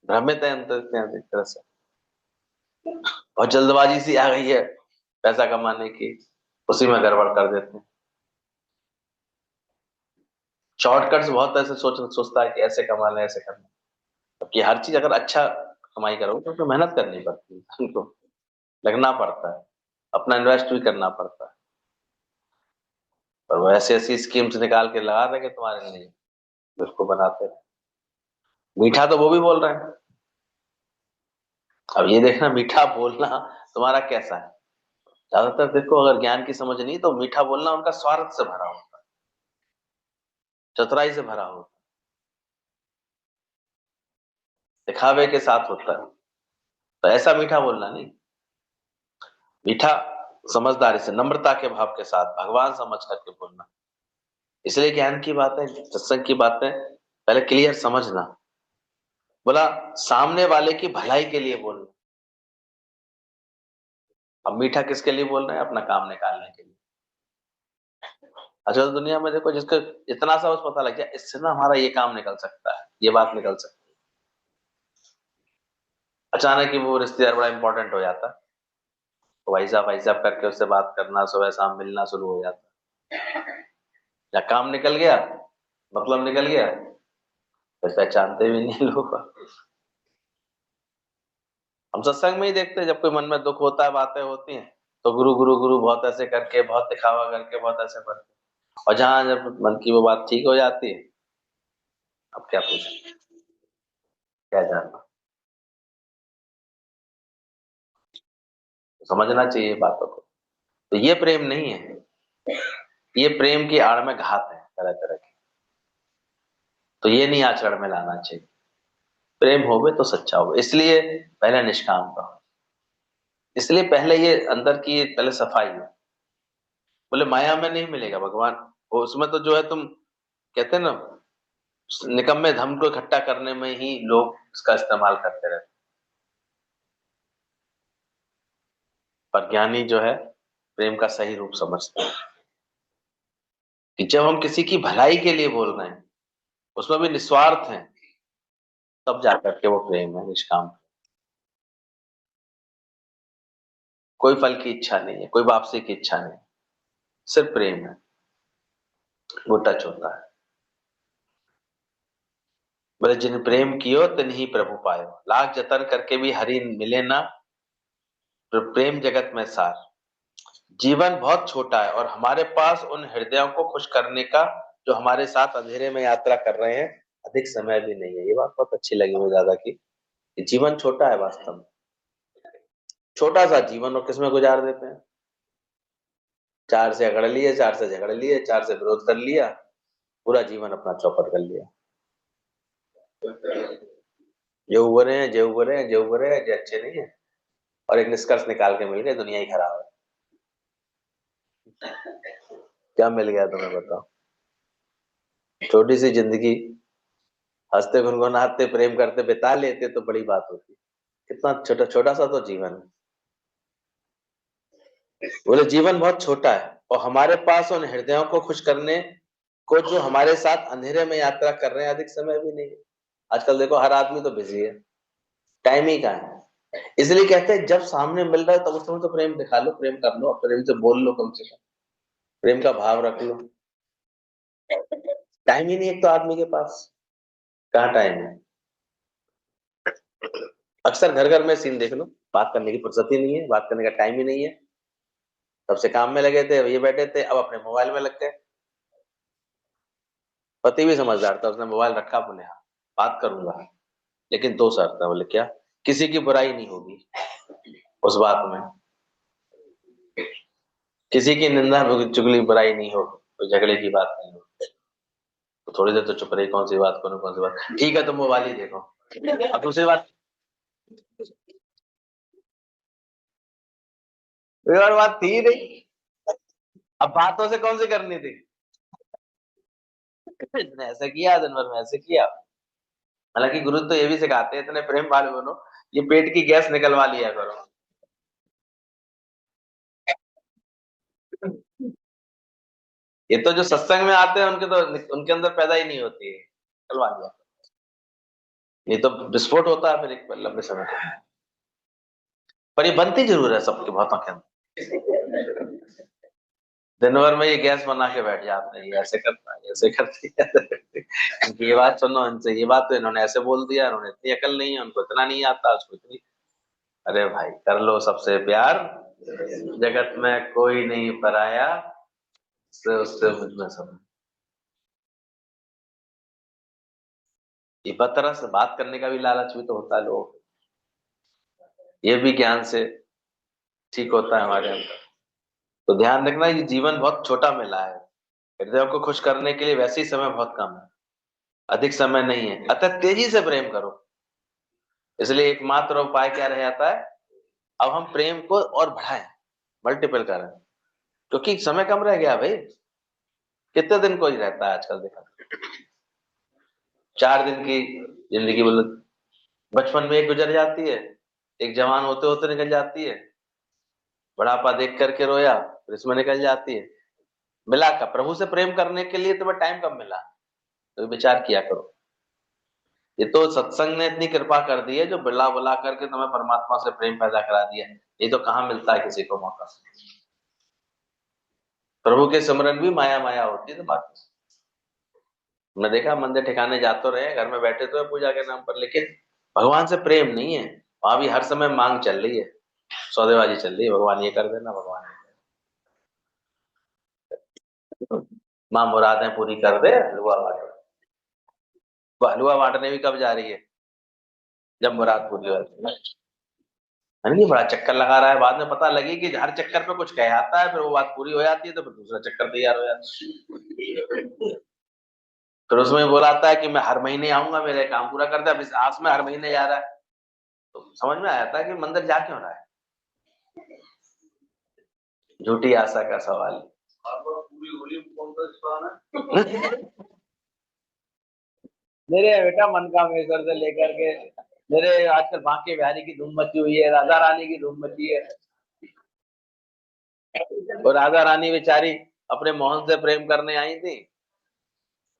भ्रमित है अंतर एक तरह से। और जल्दबाजी सी आ गई है पैसा कमाने की, उसी में गड़बड़ कर देते हैं। शॉर्टकट्स बहुत ऐसे सोचता है कि ऐसे कमा लें, ऐसे करना। जबकि हर चीज अगर अच्छा कमाई करोगे तो मेहनत करनी पड़ती है, तुमको लगना पड़ता है, अपना इन्वेस्ट भी करना पड़ता है। पर वो ऐसी ऐसी स्कीम्स निकाल के लगा देंगे तुम्हारे लिए, उसको बनाते रहे। मीठा तो वो भी बोल रहे हैं। अब ये देखना मीठा बोलना तुम्हारा कैसा है। ज्यादातर देखो, अगर ज्ञान की समझ नहीं तो मीठा बोलना उनका स्वार्थ से भरा होता है, चतुराई से भरा होता है, दिखावे के साथ होता है। तो ऐसा मीठा बोलना नहीं, मीठा समझदारी से, नम्रता के भाव के साथ, भगवान समझ करके बोलना। इसलिए ज्ञान की बातें, सत्संग की बातें पहले क्लियर समझना। बोला सामने वाले की भलाई के लिए बोलना। अब मीठा किसके लिए बोल रहे हैं? अपना काम निकालने के लिए। अच्छा, तो दुनिया में देखो, जिसको इतना सा बस पता लग जाए इससे ना हमारा ये काम निकल सकता है, ये बात निकल सकती है, अचानक ही वो रिश्तेदार बड़ा इंपॉर्टेंट हो जाता है, तो भाई साहब करके उससे बात करना, सुबह शाम मिलना शुरू हो जाता है। या काम निकल गया, मतलब निकल गया, फिर पहचानते भी नहीं लोग। हम सत्संग में ही देखते हैं, जब कोई मन में दुख होता है, बातें होती हैं, तो गुरु गुरु गुरु बहुत ऐसे करके, बहुत दिखावा करके, बहुत ऐसे करके, और जहां जब मन की वो बात ठीक हो जाती है, अब क्या पूछे, क्या जानना। तो समझना चाहिए बातों को। तो ये प्रेम नहीं है, ये प्रेम की आड़ में घात है तरह तरह की। तो ये नहीं आचरण में लाना चाहिए। प्रेम होवे तो सच्चा हो, इसलिए पहले निष्काम का हो, इसलिए पहले ये अंदर की पहले सफाई हो। बोले माया में नहीं मिलेगा भगवान, वो उसमें तो जो है तुम कहते हैं ना, निकम्मे धन को इकट्ठा करने में ही लोग इसका इस्तेमाल करते रहते। पर ज्ञानी जो है प्रेम का सही रूप समझते हैं, कि जब हम किसी की भलाई के लिए बोल रहे हैं, उसमें भी निस्वार्थ हैं, तब जाकर के वो प्रेम है, निष्काम। कोई फल की इच्छा नहीं है, कोई वापसी की इच्छा नहीं, सिर्फ प्रेम है, वो टच होता है। बोले जिन प्रेम कियो तिन ही प्रभु पायो, लाख जतन करके भी हरि मिले ना, तो प्रेम जगत में सार। जीवन बहुत छोटा है और हमारे पास उन हृदयों को खुश करने का, जो हमारे साथ अंधेरे में यात्रा कर रहे हैं, अधिक समय भी नहीं है। ये बात बहुत अच्छी लगी मुझे दादा की, कि जीवन छोटा है वास्तव में, छोटा सा जीवन, और किसमें गुजार देते हैं। चार से अगड़ लिए, चार से झगड़ लिए, चार से विरोध कर लिया, पूरा जीवन अपना चौपट कर लिया। जो उभरे हैं, जो उभरे हैं, जो उभरे हैं, जो अच्छे नहीं है, और एक निष्कर्ष निकाल के मिल गए, दुनिया ही खराब है। क्या मिल गया तुम्हें बताओ? छोटी सी जिंदगी, हंसते गुनगुनाते प्रेम करते बिता लेते तो बड़ी बात होती। कितना छोटा छोटा सा तो जीवन है। बोले जीवन बहुत छोटा है और हमारे पास उन हृदयों को खुश करने को, जो हमारे साथ अंधेरे में यात्रा कर रहे हैं, अधिक समय भी नहीं है। आजकल देखो हर आदमी तो बिजी है, टाइम ही कहाँ है। इसलिए कहते हैं जब सामने मिल रहा है तब उस समय तो प्रेम दिखा लो, प्रेम कर लो, प्रेम से बोल लो, कम से कम प्रेम का भाव रख लो। टाइम ही नहीं एक तो आदमी के पास, कहाँ टाइम है। अक्सर घर घर में सीन देख लो, बात करने की फुर्सत ही नहीं है, बात करने का टाइम ही नहीं है। तब से काम में लगे थे, ये बैठे थे, अब अपने मोबाइल में लग गए। पति भी समझदार था, उसने मोबाइल रखा, बोले हाँ बात करूंगा, लेकिन दो शर्त है। बोले क्या? किसी की बुराई नहीं होगी उस बात में, किसी की निंदा चुगली बुराई नहीं होगी, तो झगड़े की बात नहीं होगी। तो थोड़ी देर तो चुप रही, कौन सी बात, ठीक है तुम मोबाइल ही देखो। अब दूसरी बात, कोई और बात थी ही नहीं। अब बातों से कौन सी करनी थी? इसने ऐसे किया, दिन भर में ऐसे किया। हालांकि गुरु तो ये भी सिखाते हैं, इतने प्रेम वाले बनो, ये पेट की गैस निकलवा लिया करो। ये तो जो सत्संग में आते हैं उनके तो, उनके अंदर पैदा ही नहीं होती है, निकलवा लिया। ये तो विस्फोट होता है फिर एक लंबे समय तक। पर ये बनती जरूर है सबके बहुतों के अंदर। दिन भर में ये गैस बना के बैठ जाते हैं, ये ऐसे करता है, ऐसे करती है, ऐसे करती है। इनकी ये बात सुनो, इनसे ये बात तो इन्होंने ऐसे बोल दिया, इन्होंने इतनी अकल नहीं है, उनको इतना नहीं आता, उसको इतनी। अरे भाई कर लो सबसे प्यार, जगत में कोई नहीं पराया, से उससे मुझ में सब। ये तरह से बात करने का भी लालच भी तो होता है लोग, ये भी ज्ञान से ठीक होता है हमारे अंदर। तो ध्यान रखना, ये जीवन बहुत छोटा मिला है, हृदय को खुश करने के लिए वैसे ही समय बहुत कम है, अधिक समय नहीं है, अतः तेजी से प्रेम करो। इसलिए एकमात्र उपाय क्या रह जाता है, अब हम प्रेम को और बढ़ाएं, मल्टीपल करें, क्योंकि समय कम रह गया भाई। कितने दिन कोई रहता है आजकल, देखा 4 दिन की जिंदगी बोलो, बचपन में एक गुजर जाती है, एक जवान होते होते निकल जाती है, बुढ़ापा देख करके रोया फिर इसमें निकल जाती है। मिला का प्रभु से प्रेम करने के लिए तुम्हें टाइम कब मिला, तो विचार किया करो। ये तो सत्संग ने इतनी कृपा कर दी है, जो बुला बुला करके तुम्हें परमात्मा से प्रेम पैदा करा दिया है। ये तो कहाँ मिलता है किसी को मौका। प्रभु के सिमरन भी माया माया होती है, तो बात मैं देखा, मंदिर ठिकाने जा तो रहे, घर में बैठे तो है पूजा के नाम पर, लेकिन भगवान से प्रेम नहीं है। वहां भी हर समय मांग चल रही है, सौदेबाजी चल रही है, भगवान ये कर देना, भगवान ये कर देना। माँ मुरादें पूरी कर दे, हलवा बांट। वो हलवा बांटने भी कब जा रही है, जब मुराद पूरी हो जाती है। नहीं, बड़ा चक्कर लगा रहा है, बाद में पता लगी कि हर चक्कर पे कुछ कह आता है, फिर वो बात पूरी हो जाती है, तो फिर दूसरा चक्कर तैयार हो जाता है। फिर उसमें बोलाता है कि मैं हर महीने आऊंगा, मेरे काम पूरा कर दे, अब इस आस में हर महीने जा रहा है। तो समझ में आया था कि मंदिर जा क्यों रहा है, झूठी आशा का सवाल। पूरी होली में कौन सा स्थान है? मेरे बेटा मन का मेसर से लेकर के, मेरे आजकल बांके बिहारी की धूम मची हुई है, राधा रानी की धूम मची है। और राधा रानी बेचारी अपने मोहन से प्रेम करने आई थी,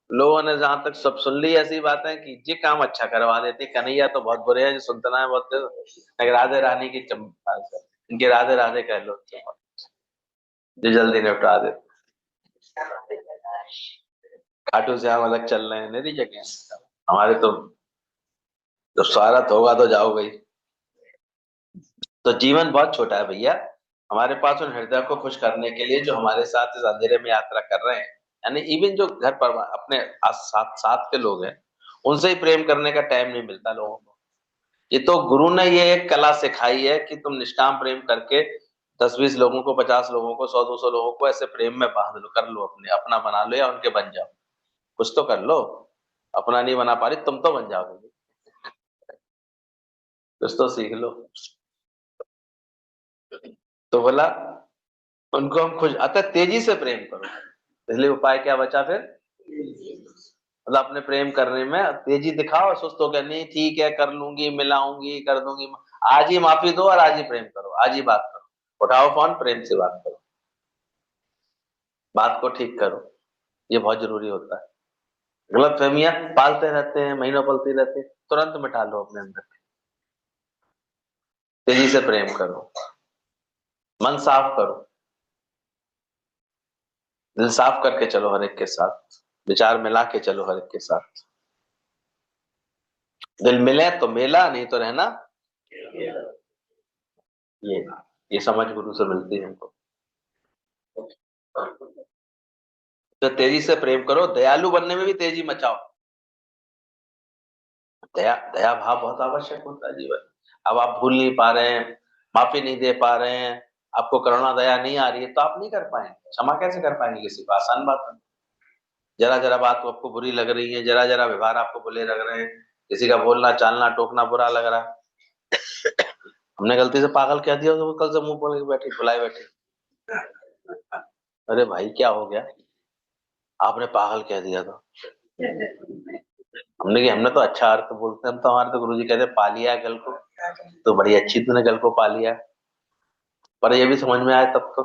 लोगों ने जहां तक सब सुन ली ऐसी बातें कि ये काम अच्छा करवा देती, कन्हैया तो बहुत बुरे हैं, जो सुनतना है बहुत, लेकिन राधे रानी की चंपा, इनके राधे राधे कह लो, जो जल्दी निपटा दे। खाटू से हम अलग चल रहे हैं, मेरी जगह हमारे तो, जब स्वागत होगा तो जाओ गई। तो जीवन बहुत छोटा है भैया, हमारे पास उन हृदय को खुश करने के लिए जो हमारे साथ इस अंधेरे में यात्रा कर रहे हैं, यानी इवन जो घर पर अपने साथ साथ के लोग हैं, उनसे ही प्रेम करने का टाइम नहीं मिलता लोगों को। ये तो गुरु ने ये एक कला सिखाई है कि तुम निष्काम प्रेम करके 10-20 लोगों को, 50 लोगों को, 100-200 लोगों को ऐसे प्रेम में बांध लो, कर लो, अपने अपना बना लो या उनके बन जाओ। कुछ तो कर लो, अपना नहीं बना पा रही तुम तो बन जाओगे, कुछ तो सीख लो। तो बोला उनको हम खुश, अतः तेजी से प्रेम करो। इसलिए उपाय क्या बचा फिर, मतलब अपने प्रेम करने में तेजी दिखाओ, सुस्त हो गया नहीं, ठीक है कर लूंगी, मिलाऊंगी, कर दूंगी। आज ही माफी दो और आज ही प्रेम करो, आज ही बात करो, उठाओ फोन, प्रेम से बात करो, बात को ठीक करो। ये बहुत जरूरी होता है। गलत फहमियां पालते रहते हैं, महीनों पलती रहते हैं, तुरंत मिटा लो अपने अंदर। तेजी से प्रेम करो, मन साफ करो, दिल साफ करके चलो हर एक के साथ, विचार मिला के चलो हर एक के साथ। दिल मिले तो मेला, नहीं तो रहना। ये ये समझ गुरु से मिलती है हमको। तो तेजी से प्रेम करो, दयालु बनने में भी तेजी मचाओ। दया दया भाव बहुत आवश्यक होता है जीवन। अब आप भूल नहीं पा रहे हैं, माफी नहीं दे पा रहे हैं, आपको करुणा दया नहीं आ रही है, तो आप नहीं कर पाएंगे, क्षमा कैसे कर पाएंगे किसी को, आसान बात है। जरा जरा बात आपको बुरी लग रही है, जरा जरा व्यवहार आपको बुरे लग रहे हैं, किसी का बोलना चालना टोकना बुरा लग रहा है, हमने गलती से पागल कह दिया तो वो कल से मुंह बोल के बैठे बुलाए बैठे। अरे भाई क्या हो गया, आपने पागल कह दिया था। हमने तो अच्छा अर्थ बोलते हैं, हम तो हमारे तो गुरु जी कहते हैं, पा लिया है गल को, तो बड़ी अच्छी तूने गल को पा लिया। पर ये भी समझ में आया तब तो।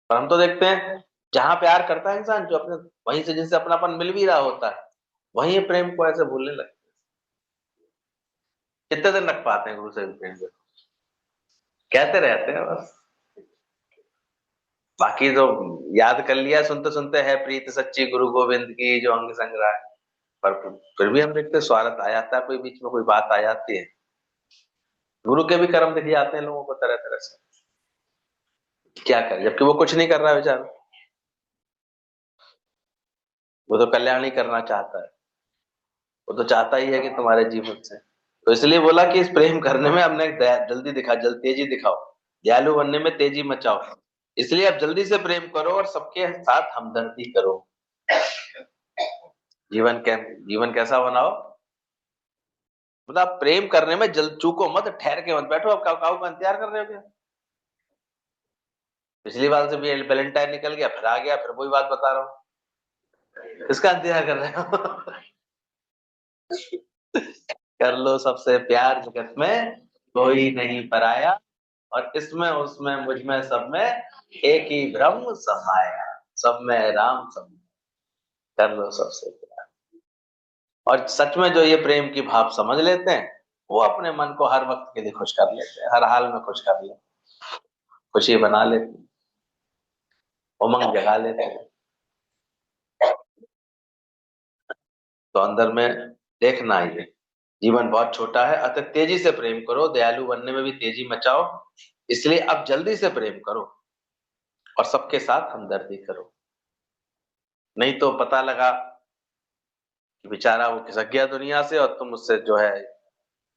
पर हम तो देखते हैं जहां प्यार करता है इंसान, जो अपने वहीं से जिनसे अपनापन मिल भी रहा होता है, वहीं ये प्रेम को ऐसे भूलने लगते हैं। कितने दिन रख पाते हैं गुरु से प्रेम को, कहते रहते हैं बस। बाकी तो याद कर लिया, सुनते सुनते है प्रीत सच्ची गुरु गोविंद की जो अंग संग रहा है। पर फिर भी हम देखते हैं स्वार्थ आ जाता है, कोई बीच में कोई बात आ जाती है, गुरु के भी कर्म दिख जाते हैं लोगों को तरह तरह से। क्या करे, जबकि वो कुछ नहीं कर रहा है बेचारा, वो तो कल्याण ही करना चाहता है। वो तो चाहता ही है कि तुम्हारे जीवन से, तो इसलिए बोला कि इस प्रेम करने में हमने जल्दी दिखा, जल्द तेजी दिखाओ, दयालु बनने में तेजी मचाओ। इसलिए आप जल्दी से प्रेम करो और सबके साथ हमदर्दी करो। जीवन कैसा बनाओ, मतलब आप प्रेम करने में जल्द चूको मत, ठहर के मत बैठो। अब काऊ का इंतजार कर रहे हो क्या? पिछली बार से भी वैलेंटाइन निकल गया, फिर आ गया, फिर वही बात बता रहा हूँ, इसका इंतजार कर रहे हो। कर लो सबसे प्यार, जगत में कोई नहीं पराया, और इसमें उसमें मुझ में सब में एक ही ब्रह्म समाया, सब में राम सब में। कर लो सबसे प्यार। और सच में जो ये प्रेम की भाव समझ लेते हैं, वो अपने मन को हर वक्त के लिए खुश कर लेते हैं, हर हाल में खुश कर लेते हैं, खुशी बना लेते हैं, उमंग जगा लेते हैं। तो अंदर में देखना ही है, जीवन बहुत छोटा है, अतः तेजी से प्रेम करो, दयालु बनने में भी तेजी मचाओ। इसलिए अब जल्दी से प्रेम करो और सबके साथ हमदर्दी करो। नहीं तो पता लगा कि बेचारा वो खिसक गया दुनिया से और तुम उससे जो है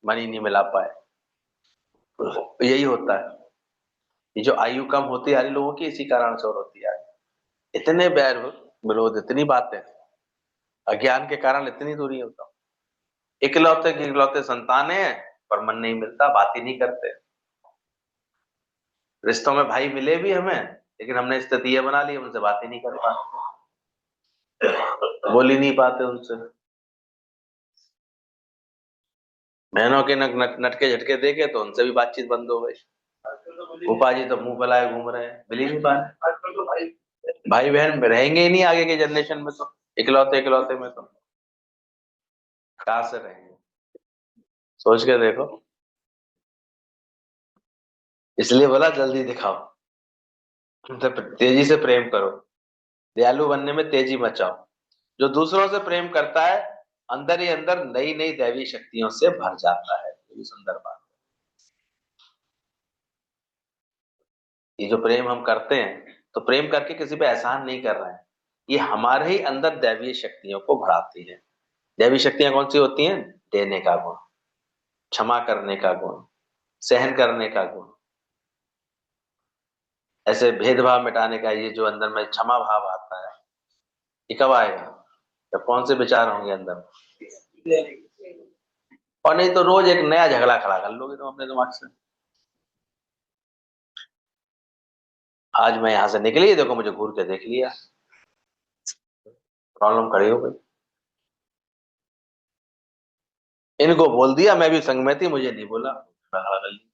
मन ही नहीं मिला पाए। तो यही होता है, ये जो आयु कम होती है लोगों की, इसी कारण से और होती है। इतने बैर विरोध, इतनी बातें, अज्ञान के कारण इतनी दूरी होता। इकलौते की इकलौते संतान है, पर मन नहीं मिलता, बात ही नहीं करते। रिश्तों में भाई मिले भी हमें, लेकिन हमने स्थिति ये बना ली, उनसे बात ही नहीं कर पाते, बोल ही नहीं पाते उनसे। बहनों के नटके झटके देखे तो उनसे भी बातचीत बंद हो गई। फूफा जी तो मुंह फैलाए घूम रहे हैं, मिल ही नहीं पा रहे। भाई बहन रहेंगे ही नहीं आगे के जनरेशन में, तो इकलौते इकलौते में तो कहाँ से रहेंगे, सोच के देखो। इसलिए बोला जल्दी दिखाओ, तो तेजी से प्रेम करो, दयालु बनने में तेजी मचाओ। जो दूसरों से प्रेम करता है, अंदर ही अंदर नई नई दैवी शक्तियों से भर जाता है। ये भी सुंदर बात। ये जो प्रेम हम करते हैं, तो प्रेम करके किसी पे एहसान नहीं कर रहे हैं, ये हमारे ही अंदर दैवीय शक्तियों को बढ़ाती है। दैवी शक्तियां कौन सी होती हैं? देने का गुण, क्षमा करने का गुण, सहन करने का गुण, ऐसे भेदभाव मिटाने का। ये जो अंदर में क्षमा भाव आता है, ये कब आएगा? जब कौन से विचार होंगे अंदर। और नहीं तो रोज एक नया झगड़ा खड़ा कर लोगे तुम अपने दिमाग से। आज मैं यहां से निकली, देखो मुझे घूर के देख लिया, प्रॉब्लम खड़ी हो गई। इनको बोल दिया, मैं भी संग में थी, मुझे नहीं बोला, झगड़ा कर लिया।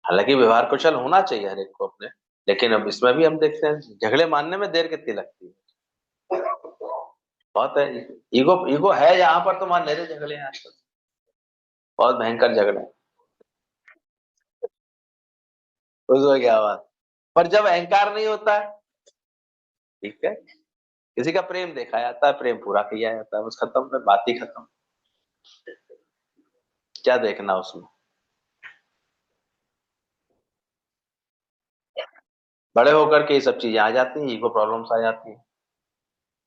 हालांकि व्यवहार कुशल होना चाहिए हर एक को अपने, लेकिन अब इसमें भी हम देखते हैं झगड़े मानने में देर कितनी लगती है। बहुत है, ईगो ईगो है यहाँ पर, तो मान ले रहे झगड़े हैं आजकल, बहुत भयंकर झगड़े हैं। उसमें क्या बात, पर जब अहंकार नहीं होता है, ठीक है, किसी का प्रेम देखा जाता है, प्रेम पूरा किया जाता है, बस खत्म, पे बात ही खत्म। क्या देखना उसमें। बड़े होकर के ये सब चीजें आ जाती हैं, ईगो प्रॉब्लम्स आ जाती हैं।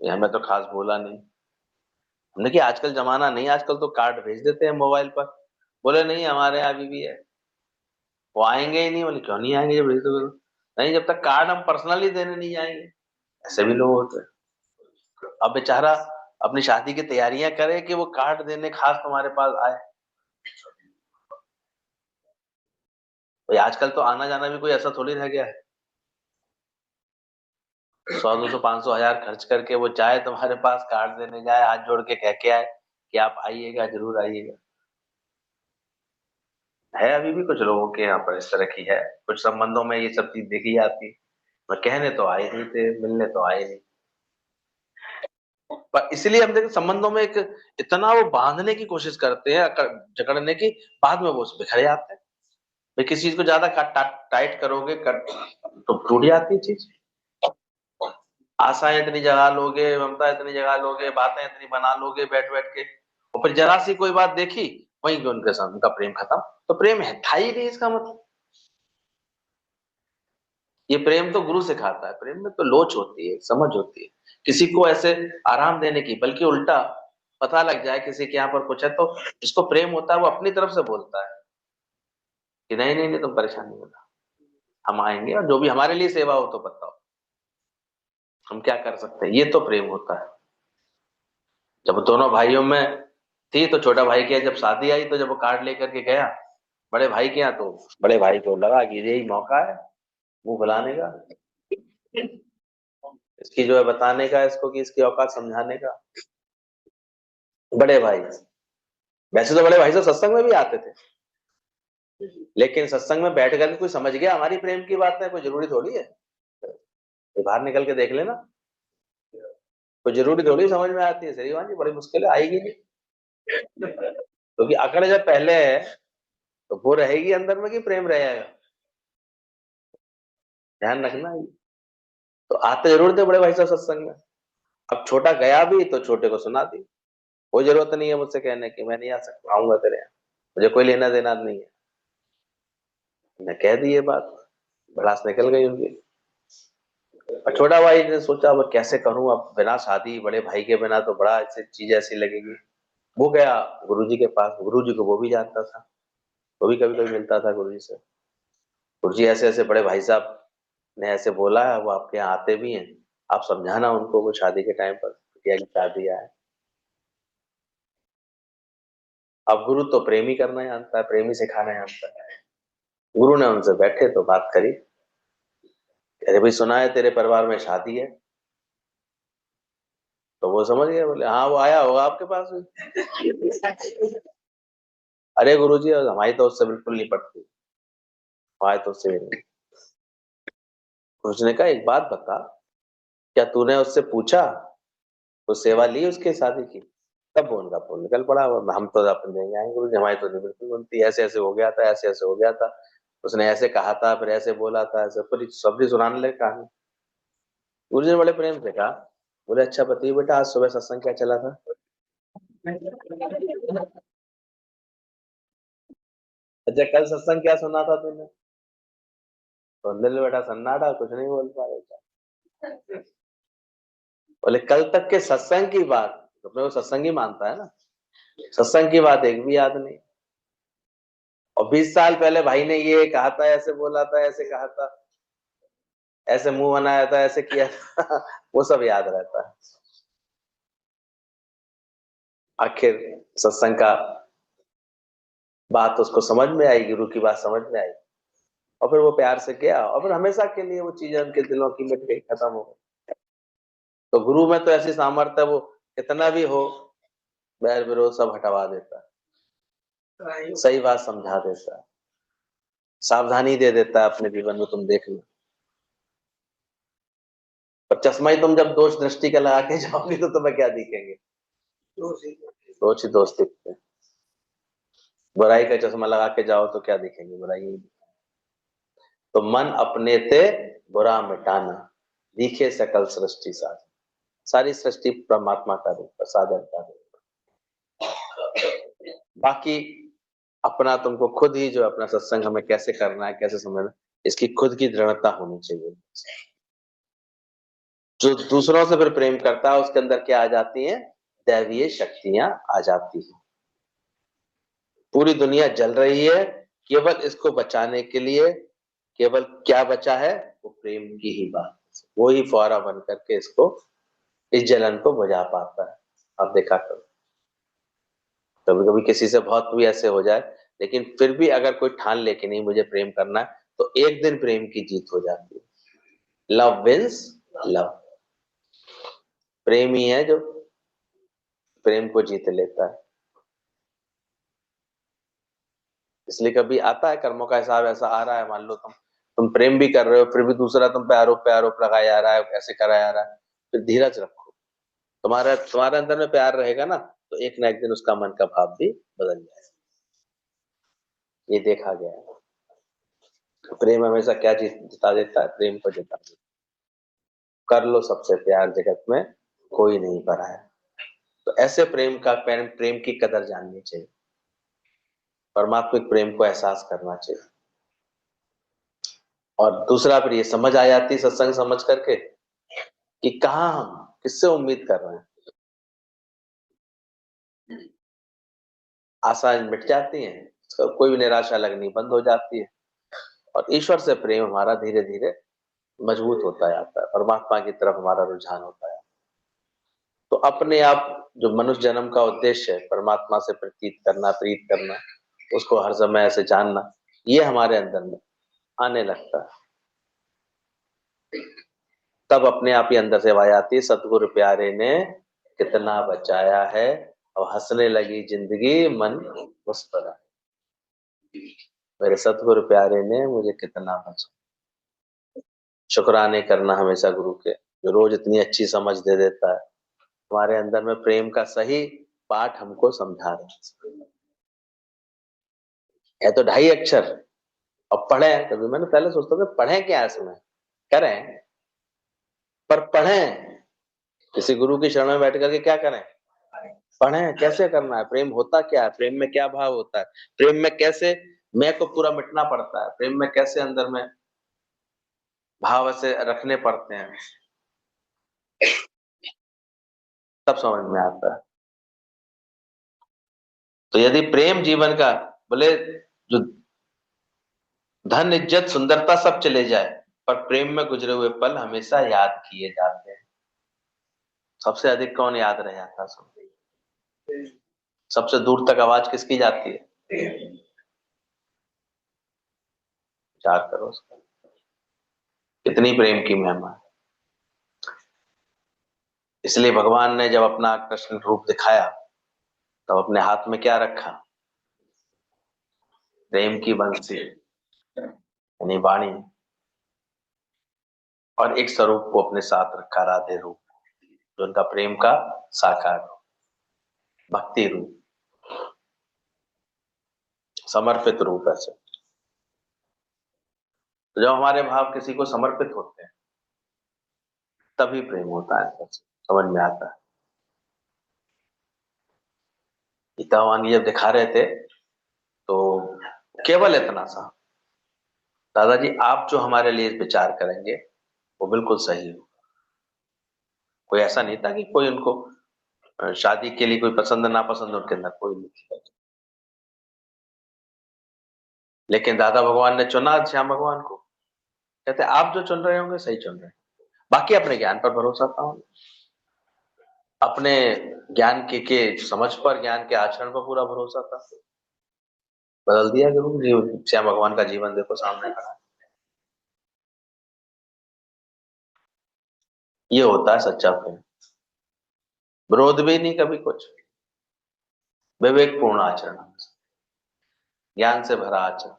ये हमें तो खास बोला नहीं, हमने कि आजकल जमाना नहीं, आजकल तो कार्ड भेज देते हैं मोबाइल पर, बोले नहीं हमारे यहाँ अभी भी है। वो आएंगे ही नहीं, बोले क्यों नहीं आएंगे, जब भेज दोगे तो। नहीं, जब तक कार्ड हम पर्सनली देने नहीं जाएंगे। ऐसे भी लोग होते हैं। अब बेचारा, अपनी शादी की तैयारियां करे कि वो कार्ड देने खास तुम्हारे पास आए। भाई आजकल तो आना जाना भी कोई ऐसा थोड़ी रह गया है। 100 200 500 हजार खर्च करके वो जाए तुम्हारे पास, कार्ड देने जाए, हाथ जोड़ के कह के आए कि आप आइएगा, जरूर आइएगा। है अभी भी कुछ लोगों के यहाँ पर इस तरह की है, कुछ संबंधों में ये सब चीज देखी जाती है। मैं कहने तो आए नहीं थे, मिलने तो आए नहीं, पर इसलिए हम देखते संबंधों में एक इतना वो बांधने की कोशिश करते हैं, जकड़ने की, बाद में वो बिखर जाते हैं। भाई किसी चीज को ज्यादा टाइट करोगे तो टूट जाती है चीज। आशाएं इतनी जगा लोगे, ममता इतनी जगा लोगे, बातें इतनी बना लोगे बैठ बैठ के, और फिर जरा सी कोई बात देखी, वहीं के उनके साथ उनका प्रेम खत्म। तो प्रेम है था ही नहीं इसका मतलब। ये प्रेम तो गुरु सिखाता है, प्रेम में तो लोच होती है, समझ होती है, किसी को ऐसे आराम देने की, बल्कि उल्टा पता लग जाए किसी के यहाँ पर कुछ है तो जिसको प्रेम होता है वो अपनी तरफ से बोलता है कि नहीं नहीं नहीं तुम परेशान नहीं होना, हम आएंगे और जो भी हमारे लिए सेवा हो तो बताओ, हम क्या कर सकते हैं। ये तो प्रेम होता है। जब दोनों भाइयों में थी तो छोटा भाई की जब शादी आई, तो जब वो कार्ड लेकर के गया बड़े भाई के यहाँ, तो बड़े भाई को लगा कि यही मौका है मुंह फुलाने का, इसकी जो है बताने का, इसको कि इसकी औकात समझाने का। बड़े भाई, वैसे तो बड़े भाई तो सत्संग में भी आते थे, लेकिन सत्संग में बैठ करके कोई समझ गया हमारी प्रेम की बात है, कोई जरूरी थोड़ी है। ये बाहर निकल के देख लेना, कोई जरूरी थोड़ी समझ में आती है श्रीमान जी, बड़ी मुश्किल है, आएगी नहीं। क्योंकि अकड़ जब पहले है तो वो रहेगी अंदर में कि प्रेम रहेगा, ध्यान रखना। तो आते जरूर थे बड़े भाई साहब सत्संग में। अब छोटा गया भी तो छोटे को सुना दी, कोई जरूरत नहीं है मुझसे कहने की मैं नहीं आ सकता, आऊंगा तेरे यहाँ, मुझे कोई लेना देना नहीं है। मैं कह दी ये बात, भड़ास निकल गई उनकी। और छोटा भाई ने सोचा अब कैसे करूं, अब बिना शादी बड़े भाई के बिना तो बड़ा ऐसी चीज ऐसी लगेगी। वो गया गुरुजी के पास, गुरुजी को वो भी जानता था, वो भी कभी कभी मिलता था गुरुजी से। गुरुजी ऐसे ऐसे बड़े भाई साहब ने ऐसे बोला है, वो आपके यहाँ आते भी हैं, आप समझाना उनको, वो शादी के टाइम पर कि शादी है। अब गुरु तो प्रेमी करना जानता है, प्रेमी सिखाना जानता है। गुरु ने उनसे बैठे तो बात करी, अरे भाई सुना है तेरे परिवार में शादी है। तो वो समझ गए, बोले हाँ वो आया होगा आपके पास भी। अरे गुरुजी हमारी तो उससे बिल्कुल नहीं पड़ती, हमारी तो उससे नहीं। गुरुजी ने कहा एक बात बता, क्या तूने उससे पूछा, तो सेवा ली उसके शादी की? तब वो उनका फोन निकल पड़ा, हम तो अपन देंगे आएंगे गुरुजी, हमारी तो नहीं बिल्कुल बनती, ऐसे ऐसे हो गया था, ऐसे ऐसे हो गया था, उसने ऐसे कहा था, फिर ऐसे बोला था, ऐसे पूरी सब्जी सुनाने लगे कहानी। गुरुजी ने बड़े प्रेम से कहा, बोले अच्छा बताइए बेटा आज सुबह सत्संग क्या चला था। अच्छा कल सत्संग क्या सुना था तूने? तो दिल बेटा सन्नाटा, कुछ नहीं बोल पा रहे था। बोले कल तक के सत्संग की बात, तो अपने वो सत्संग ही मानता है ना, सत्संग की बात एक भी याद नहीं। और 20 साल पहले भाई ने ये कहा था, ऐसे बोला था, ऐसे कहा था, ऐसे मुंह बनाया था, ऐसे किया था, वो सब याद रहता है। आखिर सत्संग का बात उसको समझ में आई, गुरु की बात समझ में आई, और फिर वो प्यार से गया, और फिर हमेशा के लिए वो चीजें उनके दिलों की मिट गई, खत्म हो गई। तो गुरु में तो ऐसी सामर्थ्य है, वो कितना भी हो बैर विरोध सब हटवा देता है, सही बात समझा देता है, सावधानी दे देता है अपने जीवन में, तुम देख लो। पर चश्मा ही तुम जब दोष दृष्टि का लगा के जाओगे तो तुम्हें क्या दिखेंगे? दोष ही दोष दिखते हैं। बुराई का चश्मा लगा के जाओ तो क्या दिखेंगे? बुराई ही। तो मन अपने ते बुरा मिटाना, दिखे सकल सृष्टि साथ, सारी सृष्टि परमात्मा का रूप, साधन का रूप। बाकी अपना तुमको खुद ही जो अपना सत्संग हमें कैसे करना है, कैसे समझना, इसकी खुद की दृढ़ता होनी चाहिए। जो दूसरों से फिर प्रेम करता है उसके अंदर क्या आ जाती है? दैवीय शक्तियां आ जाती हैं। पूरी दुनिया जल रही है, केवल इसको बचाने के लिए केवल क्या बचा है? वो प्रेम की ही बात, वो ही फुहारा बन करके इसको, इस जलन को बुझा पाता है। आप देखा करो, कभी कभी किसी से बहुत भी ऐसे हो जाए, लेकिन फिर भी अगर कोई ठान ले कि नहीं मुझे प्रेम करना है, तो एक दिन प्रेम की जीत हो जाती है। Love wins love. प्रेम ही है जो प्रेम को जीत लेता है। इसलिए कभी आता है कर्मों का हिसाब ऐसा आ रहा है, मान लो तुम प्रेम भी कर रहे हो, फिर भी दूसरा तुम पे आरोप लगाया जा रहा है, ऐसे करा जा रहा है, फिर धीरज रखो। तुम्हारे अंदर में प्यार रहेगा ना, तो एक ना एक दिन उसका मन का भाव भी बदल जाएगा। ये देखा गया है। प्रेम हमेशा क्या जिता देता है? प्रेम को जिता देता है। कर लो सबसे प्यार जगत में, कोई नहीं परा है। तो ऐसे प्रेम की कदर जाननी चाहिए, परमात्मिक प्रेम को एहसास करना चाहिए। और दूसरा फिर ये समझ आ जाती सत्संग समझ करके कि कहाँ हम किससे उम्मीद कर रहे हैं। आशाएं मिट जाती हैं, कोई भी निराशा लगनी बंद हो जाती है, और ईश्वर से प्रेम हमारा धीरे धीरे मजबूत होता जाता है, परमात्मा की तरफ हमारा रुझान होता है। तो अपने आप जो मनुष्य जन्म का उद्देश्य है, परमात्मा से प्रीत करना, उसको हर समय ऐसे जानना, ये हमारे अंदर में आने लगता है। तब अपने आप ही अंदर से आवाज आती है, सतगुरु प्यारे ने कितना बचाया है, और हंसने लगी जिंदगी मन मुस्कुराया। मेरे सतगुरु प्यारे ने मुझे कितना बचाया। शुक्राने करना हमेशा गुरु के, जो रोज इतनी अच्छी समझ दे देता है, हमारे अंदर में प्रेम का सही पाठ हमको समझा रहा है। यह तो 2.5 अक्षर, अब पढ़े, कभी मैंने पहले सोचता था पढ़े क्या इसमें, करें, पर पढ़ें किसी गुरु की शरण में बैठ करके क्या करें? पढ़ें। कैसे करना है, प्रेम होता क्या है, प्रेम में क्या भाव होता है, प्रेम में कैसे मैं को पूरा मिटना पड़ता है, प्रेम में कैसे अंदर में भाव ऐसे रखने पड़ते हैं, सब समझ में आता है। तो यदि प्रेम जीवन का, बोले जो धन इज्जत सुंदरता सब चले जाए, पर प्रेम में गुजरे हुए पल हमेशा याद किए जाते हैं। सबसे अधिक कौन याद रह जाता है? सबसे दूर तक आवाज किसकी जाती है? विचार करो उसका, कितनी प्रेम की महिमा है। इसलिए भगवान ने जब अपना कृष्ण रूप दिखाया, तब अपने हाथ में क्या रखा? प्रेम की बंसी, यानी वाणी, और एक स्वरूप को अपने साथ रखा, राधे रूप, जो उनका प्रेम का साकार रूप, भक्ति रूप, समर्पित रूप। ऐसे तो जब हमारे भाव किसी को समर्पित होते हैं, तभी प्रेम होता है, समझ में आता है। गीता भगवान ये दिखा रहे थे, तो केवल इतना सा, दादाजी आप जो हमारे लिए विचार करेंगे वो बिल्कुल सही हो। कोई ऐसा नहीं था कि कोई उनको शादी के लिए कोई पसंद ना पसंद उनके अंदर कोई नहीं थी, लेकिन दादा भगवान ने चुना श्याम भगवान को। कहते आप जो चुन रहे होंगे सही चुन रहे हैं, बाकी अपने ज्ञान पर भरोसा था, अपने ज्ञान के समझ पर, ज्ञान के आचरण पर पूरा भरोसा था। बदल दिया गुरु जी, श्याम भगवान का जीवन देखो सामने खड़ा है। ये होता है सच्चा प्रेम, विरोध भी नहीं कभी कुछ, विवेकपूर्ण आचरण, ज्ञान से भरा आचरण।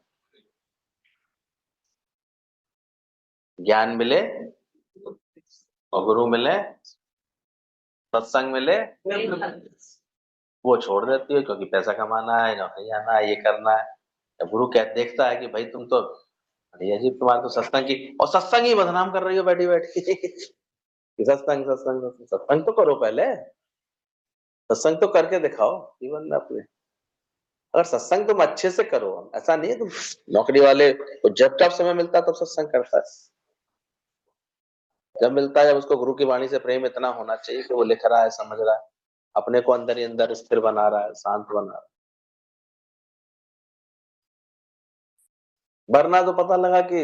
ज्ञान मिले और गुरु मिले, सत्संग मिले, वो छोड़ देती है, क्योंकि पैसा कमाना है, नौकरी आना है, ये करना है। जब गुरु कह देखता है कि भाई तुम तो, भैया जी तुम्हारा तो सत्संग की, और सत्संग ही बदनाम कर रही हो बैठी बैठी कि सत्संग सत्संग सत्संग, सत्संग तो करो पहले, सत्संग तो करके दिखाओ जीवन में अपने। अगर सत्संग तुम अच्छे से करो, ऐसा नहीं है तुम नौकरी वाले को जब जब समय मिलता है तब सत्संग करता है, जब मिलता है, जब उसको गुरु की वाणी से प्रेम इतना होना चाहिए कि वो लिख रहा है, समझ रहा है, अपने को अंदर ही अंदर स्थिर बना रहा है, शांत बना रहा है। वरना तो पता लगा कि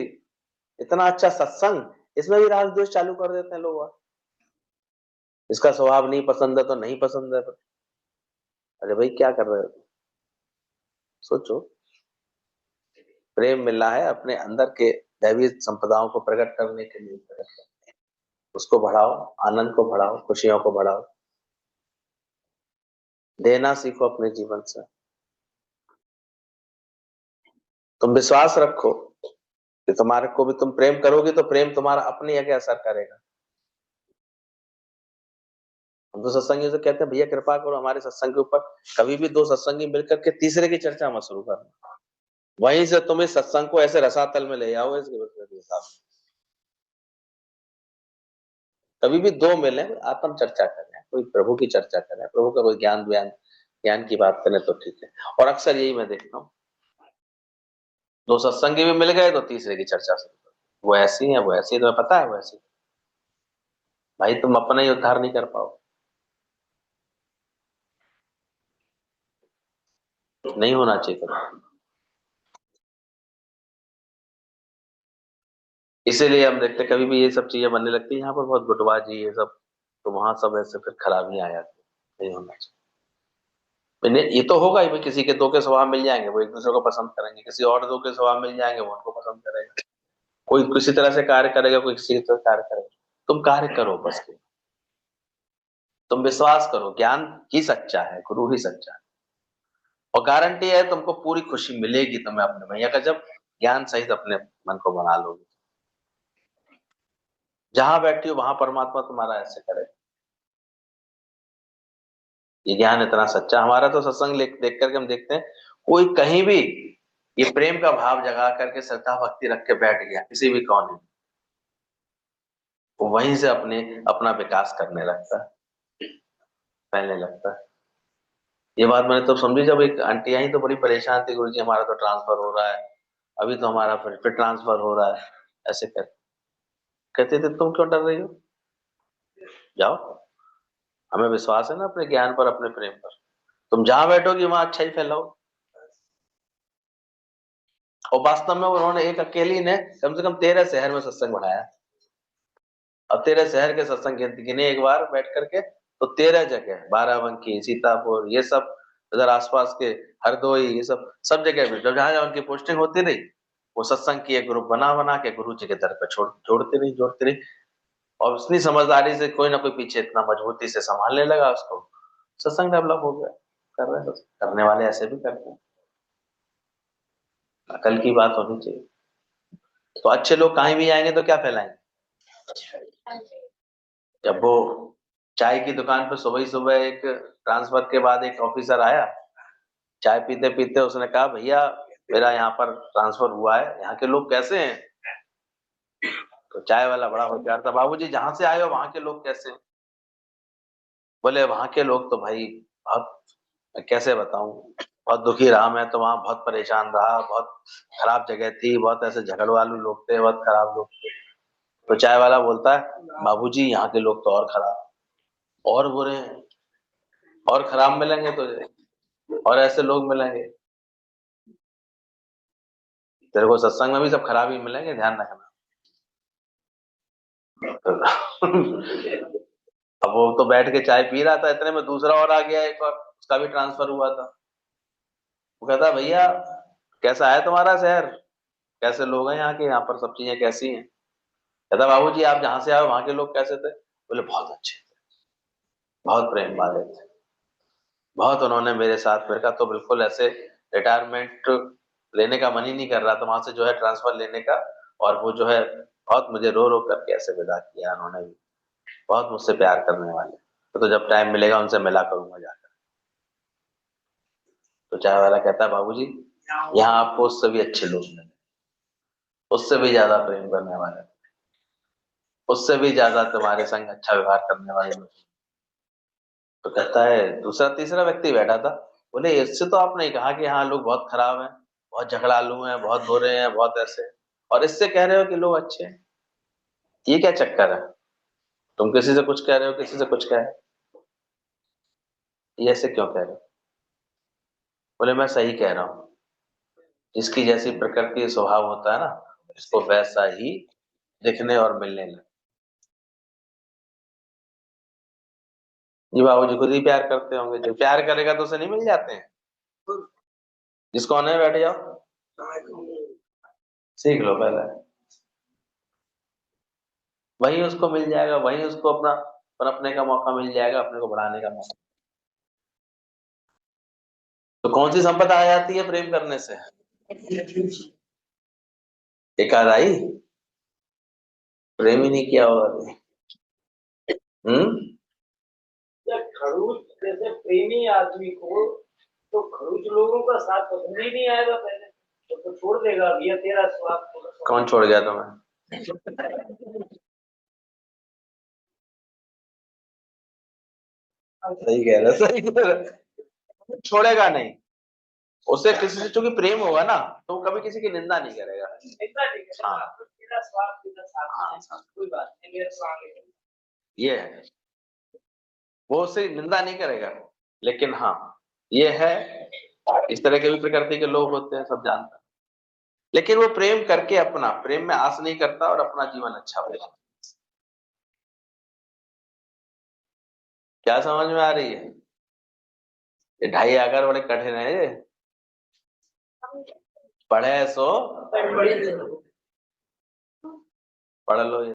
इतना अच्छा सत्संग, इसमें भी राग द्वेष चालू कर देते हैं लोग। इसका स्वभाव नहीं पसंद है तो नहीं पसंद है। अरे भाई क्या कर रहे हो, सोचो। प्रेम मिला है अपने अंदर के दैवी संपदाओं को प्रकट करने के लिए, उसको बढ़ाओ, आनंद को बढ़ाओ, खुशियों को बढ़ाओ, देना सीखो अपने जीवन से। तुम विश्वास रखो कि तुम्हारे को भी तुम प्रेम करोगे तो प्रेम तुम्हारा अपने आगे असर करेगा। हम तो सत्संगी से कहते हैं भैया कृपा करो हमारे सत्संग के ऊपर, कभी भी दो सत्संगी मिलकर के तीसरे की चर्चा मत शुरू करना। वहीं से तुम इस सत्संग को ऐसे रसातल में ले आओ इसके हिसाब से। कभी भी दो मिले, आत्म चर्चा करें, कोई प्रभु की चर्चा करें, प्रभु का कोई ज्ञान ज्ञान ज्ञान की बात करें तो ठीक है। और अक्सर यही मैं देखता हूँ, दो सत्संगी भी मिल गए तो तीसरे की चर्चा शुरू करो, वो ऐसी है वो ऐसी, तुम्हें पता है वो ऐसी। भाई तुम अपना ही उद्धार नहीं कर पाओ, नहीं होना चाहिए कभी। इसीलिए हम देखते कभी भी ये सब चीजें बनने लगती है यहाँ पर बहुत गुटबाजी ये सब, तो वहां सब ऐसे फिर खराबी आ जाती है, नहीं होना चाहिए। ये तो होगा ही भाई, किसी के दो के स्वभाव मिल जाएंगे वो एक दूसरे को पसंद करेंगे, किसी और दो के स्वभाव मिल जाएंगे वो उनको पसंद करेगा, कोई किसी तरह से कार्य करेगा, कोई किसी तरह कार्य करेगा। तुम कार्य करो बस, तुम विश्वास करो ज्ञान ही सच्चा है, गुरु ही सच्चा है। और गारंटी है तुमको पूरी खुशी मिलेगी तुम्हें अपने भैया का, जब ज्ञान सहित अपने मन को बना लोगे। जहां बैठी हो वहां परमात्मा तुम्हारा ऐसे करे। ये ज्ञान इतना सच्चा, हमारा तो सत्संग देख करके हम देखते हैं, कोई कहीं भी ये प्रेम का भाव जगा करके श्रद्धा भक्ति रख के बैठ गया किसी भी कोने में, वो वहीं से अपना विकास करने लगता है, फैलने लगता है। ये बात मैंने तो समझी जब एक आंटी आई तो बड़ी परेशान थी, गुरुजी हमारा तो ट्रांसफर हो रहा है, अभी तो हमारा फिर ट्रांसफर हो रहा है, ऐसे कहते थे तुम क्यों डर रही हो, जाओ, हमें विश्वास है ना अपने ज्ञान पर, अपने प्रेम पर, तुम जहां बैठोगी वहां अच्छा ही फैलाओ। और वास्तव में उन्होंने एक अकेली ने कम से कम 13 शहर में सत्संग बढ़ाया। अब 13 शहर के सत्संग गिने एक बार बैठ करके, तो 13 जगह, बाराबंकी, सीतापुर, ये सब इधर आसपास के, हरदोई, ये सब सब जगह पे जब जहां जहां उनकी पोस्टिंग होती रही, वो सत्संग की एक ग्रुप बना बना के गुरु जी के दर पे जोड़ती रही। और उतनी समझदारी से कोई ना कोई पीछे इतना मजबूती से संभालने लगा उसको, सत्संग डेवलप हो गया। कर रहे हैं करने वाले ऐसे भी करते हैं, अकल की बात होनी चाहिए। तो अच्छे लोग कहीं भी आएंगे तो क्या फैलाएंगे। जब वो चाय की दुकान पे सुबह ही सुबह एक ट्रांसफर के बाद एक ऑफिसर आया, चाय पीते पीते उसने कहा भैया मेरा यहाँ पर ट्रांसफर हुआ है, यहाँ के लोग कैसे हैं। तो चाय वाला बड़ा होशियार था, बाबूजी जहां से आए हो वहां के लोग कैसे हैं। बोले वहां के लोग तो भाई बहुत, मैं कैसे बताऊं, बहुत दुखी रहा मैं तो, वहां बहुत परेशान रहा, बहुत खराब जगह थी, बहुत ऐसे झगड़वालू लोग थे, बहुत खराब लोग थे। तो चाय वाला बोलता है बाबूजी यहाँ के लोग तो और खराब, और बुरे हैं, और खराब मिलेंगे तो, और ऐसे लोग मिलेंगे, तेरे को सत्संग में भी सब खराब ही मिलेंगे, ध्यान रखना। अब वो तो बैठ के चाय पी रहा था, इतने में दूसरा और आ गया एक और, उसका भी ट्रांसफर हुआ था। वो कहता भैया कैसा है तुम्हारा शहर, कैसे लोग हैं यहाँ के, यहाँ पर सब चीजें कैसी हैं। कहता बाबूजी आप जहां से आए वहां के लोग कैसे थे। बोले बहुत अच्छे, बहुत प्रेम वाले थे, बहुत उन्होंने मेरे साथ, मेरे का तो बिल्कुल ऐसे रिटायरमेंट लेने का मन ही नहीं कर रहा था वहां से जो है ट्रांसफर लेने का। और वो जो है बहुत मुझे रो रो करके ऐसे विदा किया उन्होंने भी, बहुत मुझसे प्यार करने वाले। तो जब टाइम मिलेगा उनसे मिला करूंगा जाकर। तो चाय वाला कहता है बाबूजी यहाँ आपको उससे भी अच्छे लोग मिले, उससे भी ज्यादा प्रेम करने वाले, उससे भी ज्यादा तुम्हारे संग अच्छा व्यवहार करने वाले लोग। तो कहता है दूसरा तीसरा व्यक्ति बैठा था, बोले इससे तो आपने कहा कि हाँ लोग बहुत खराब हैं, बहुत झगड़ालू हैं, बहुत बुरे हैं, बहुत ऐसे, और इससे कह रहे हो कि लोग अच्छे हैं, ये क्या चक्कर है। तुम किसी से कुछ कह रहे हो, किसी से कुछ कह रहे हो, ये ऐसे क्यों कह रहे हो। बोले मैं सही कह रहा हूँ, जिसकी जैसी प्रकृति स्वभाव होता है ना, इसको वैसा ही दिखने और मिलने लगे। जी बाबूजी खुद ही प्यार करते होंगे, जो प्यार करेगा तो उसे नहीं मिल जाते हैं। जिसको आने बैठ जाओ, सीख लो पहले, वही उसको मिल जाएगा, वही उसको अपना पनपने का मौका मिल जाएगा, अपने को बढ़ाने का मौका। तो कौन सी संपदा आ जाती है प्रेम करने से? एक आध आई, प्रेम ही नहीं किया होगा तो। हम्म। या खड़ूस जैसे प्रेमी आदमी को तो खड़ूस लोगों का साथ पसंद ही नहीं आएगा पहले, तो छोड़ देगा, भैया तेरा स्वाद। कौन छोड़ गया तुम्हें? सही कह रहे, सही कह रहे, छोड़ेगा नहीं। उसे किसी से चूंकि प्रेम होगा ना, तो वो कभी किसी की निंदा नहीं करेगा। निंदा नहीं करेगा, हाँ, तेरा स्वाद तेरा साथ हाँ, है, कोई बात नहीं, मेरे को आगे ये है, वो उससे निंदा नहीं करेगा। लेकिन हाँ, ये है, इस तरह के भी प्रकृति के लोग होते हैं, सब जानता है। लेकिन वो प्रेम करके अपना प्रेम में आस नहीं करता और अपना जीवन अच्छा बनाता। क्या समझ में आ रही है? ये ढाई आकर बड़े कठिन है ये, पढ़े सो पढ़ लो ये।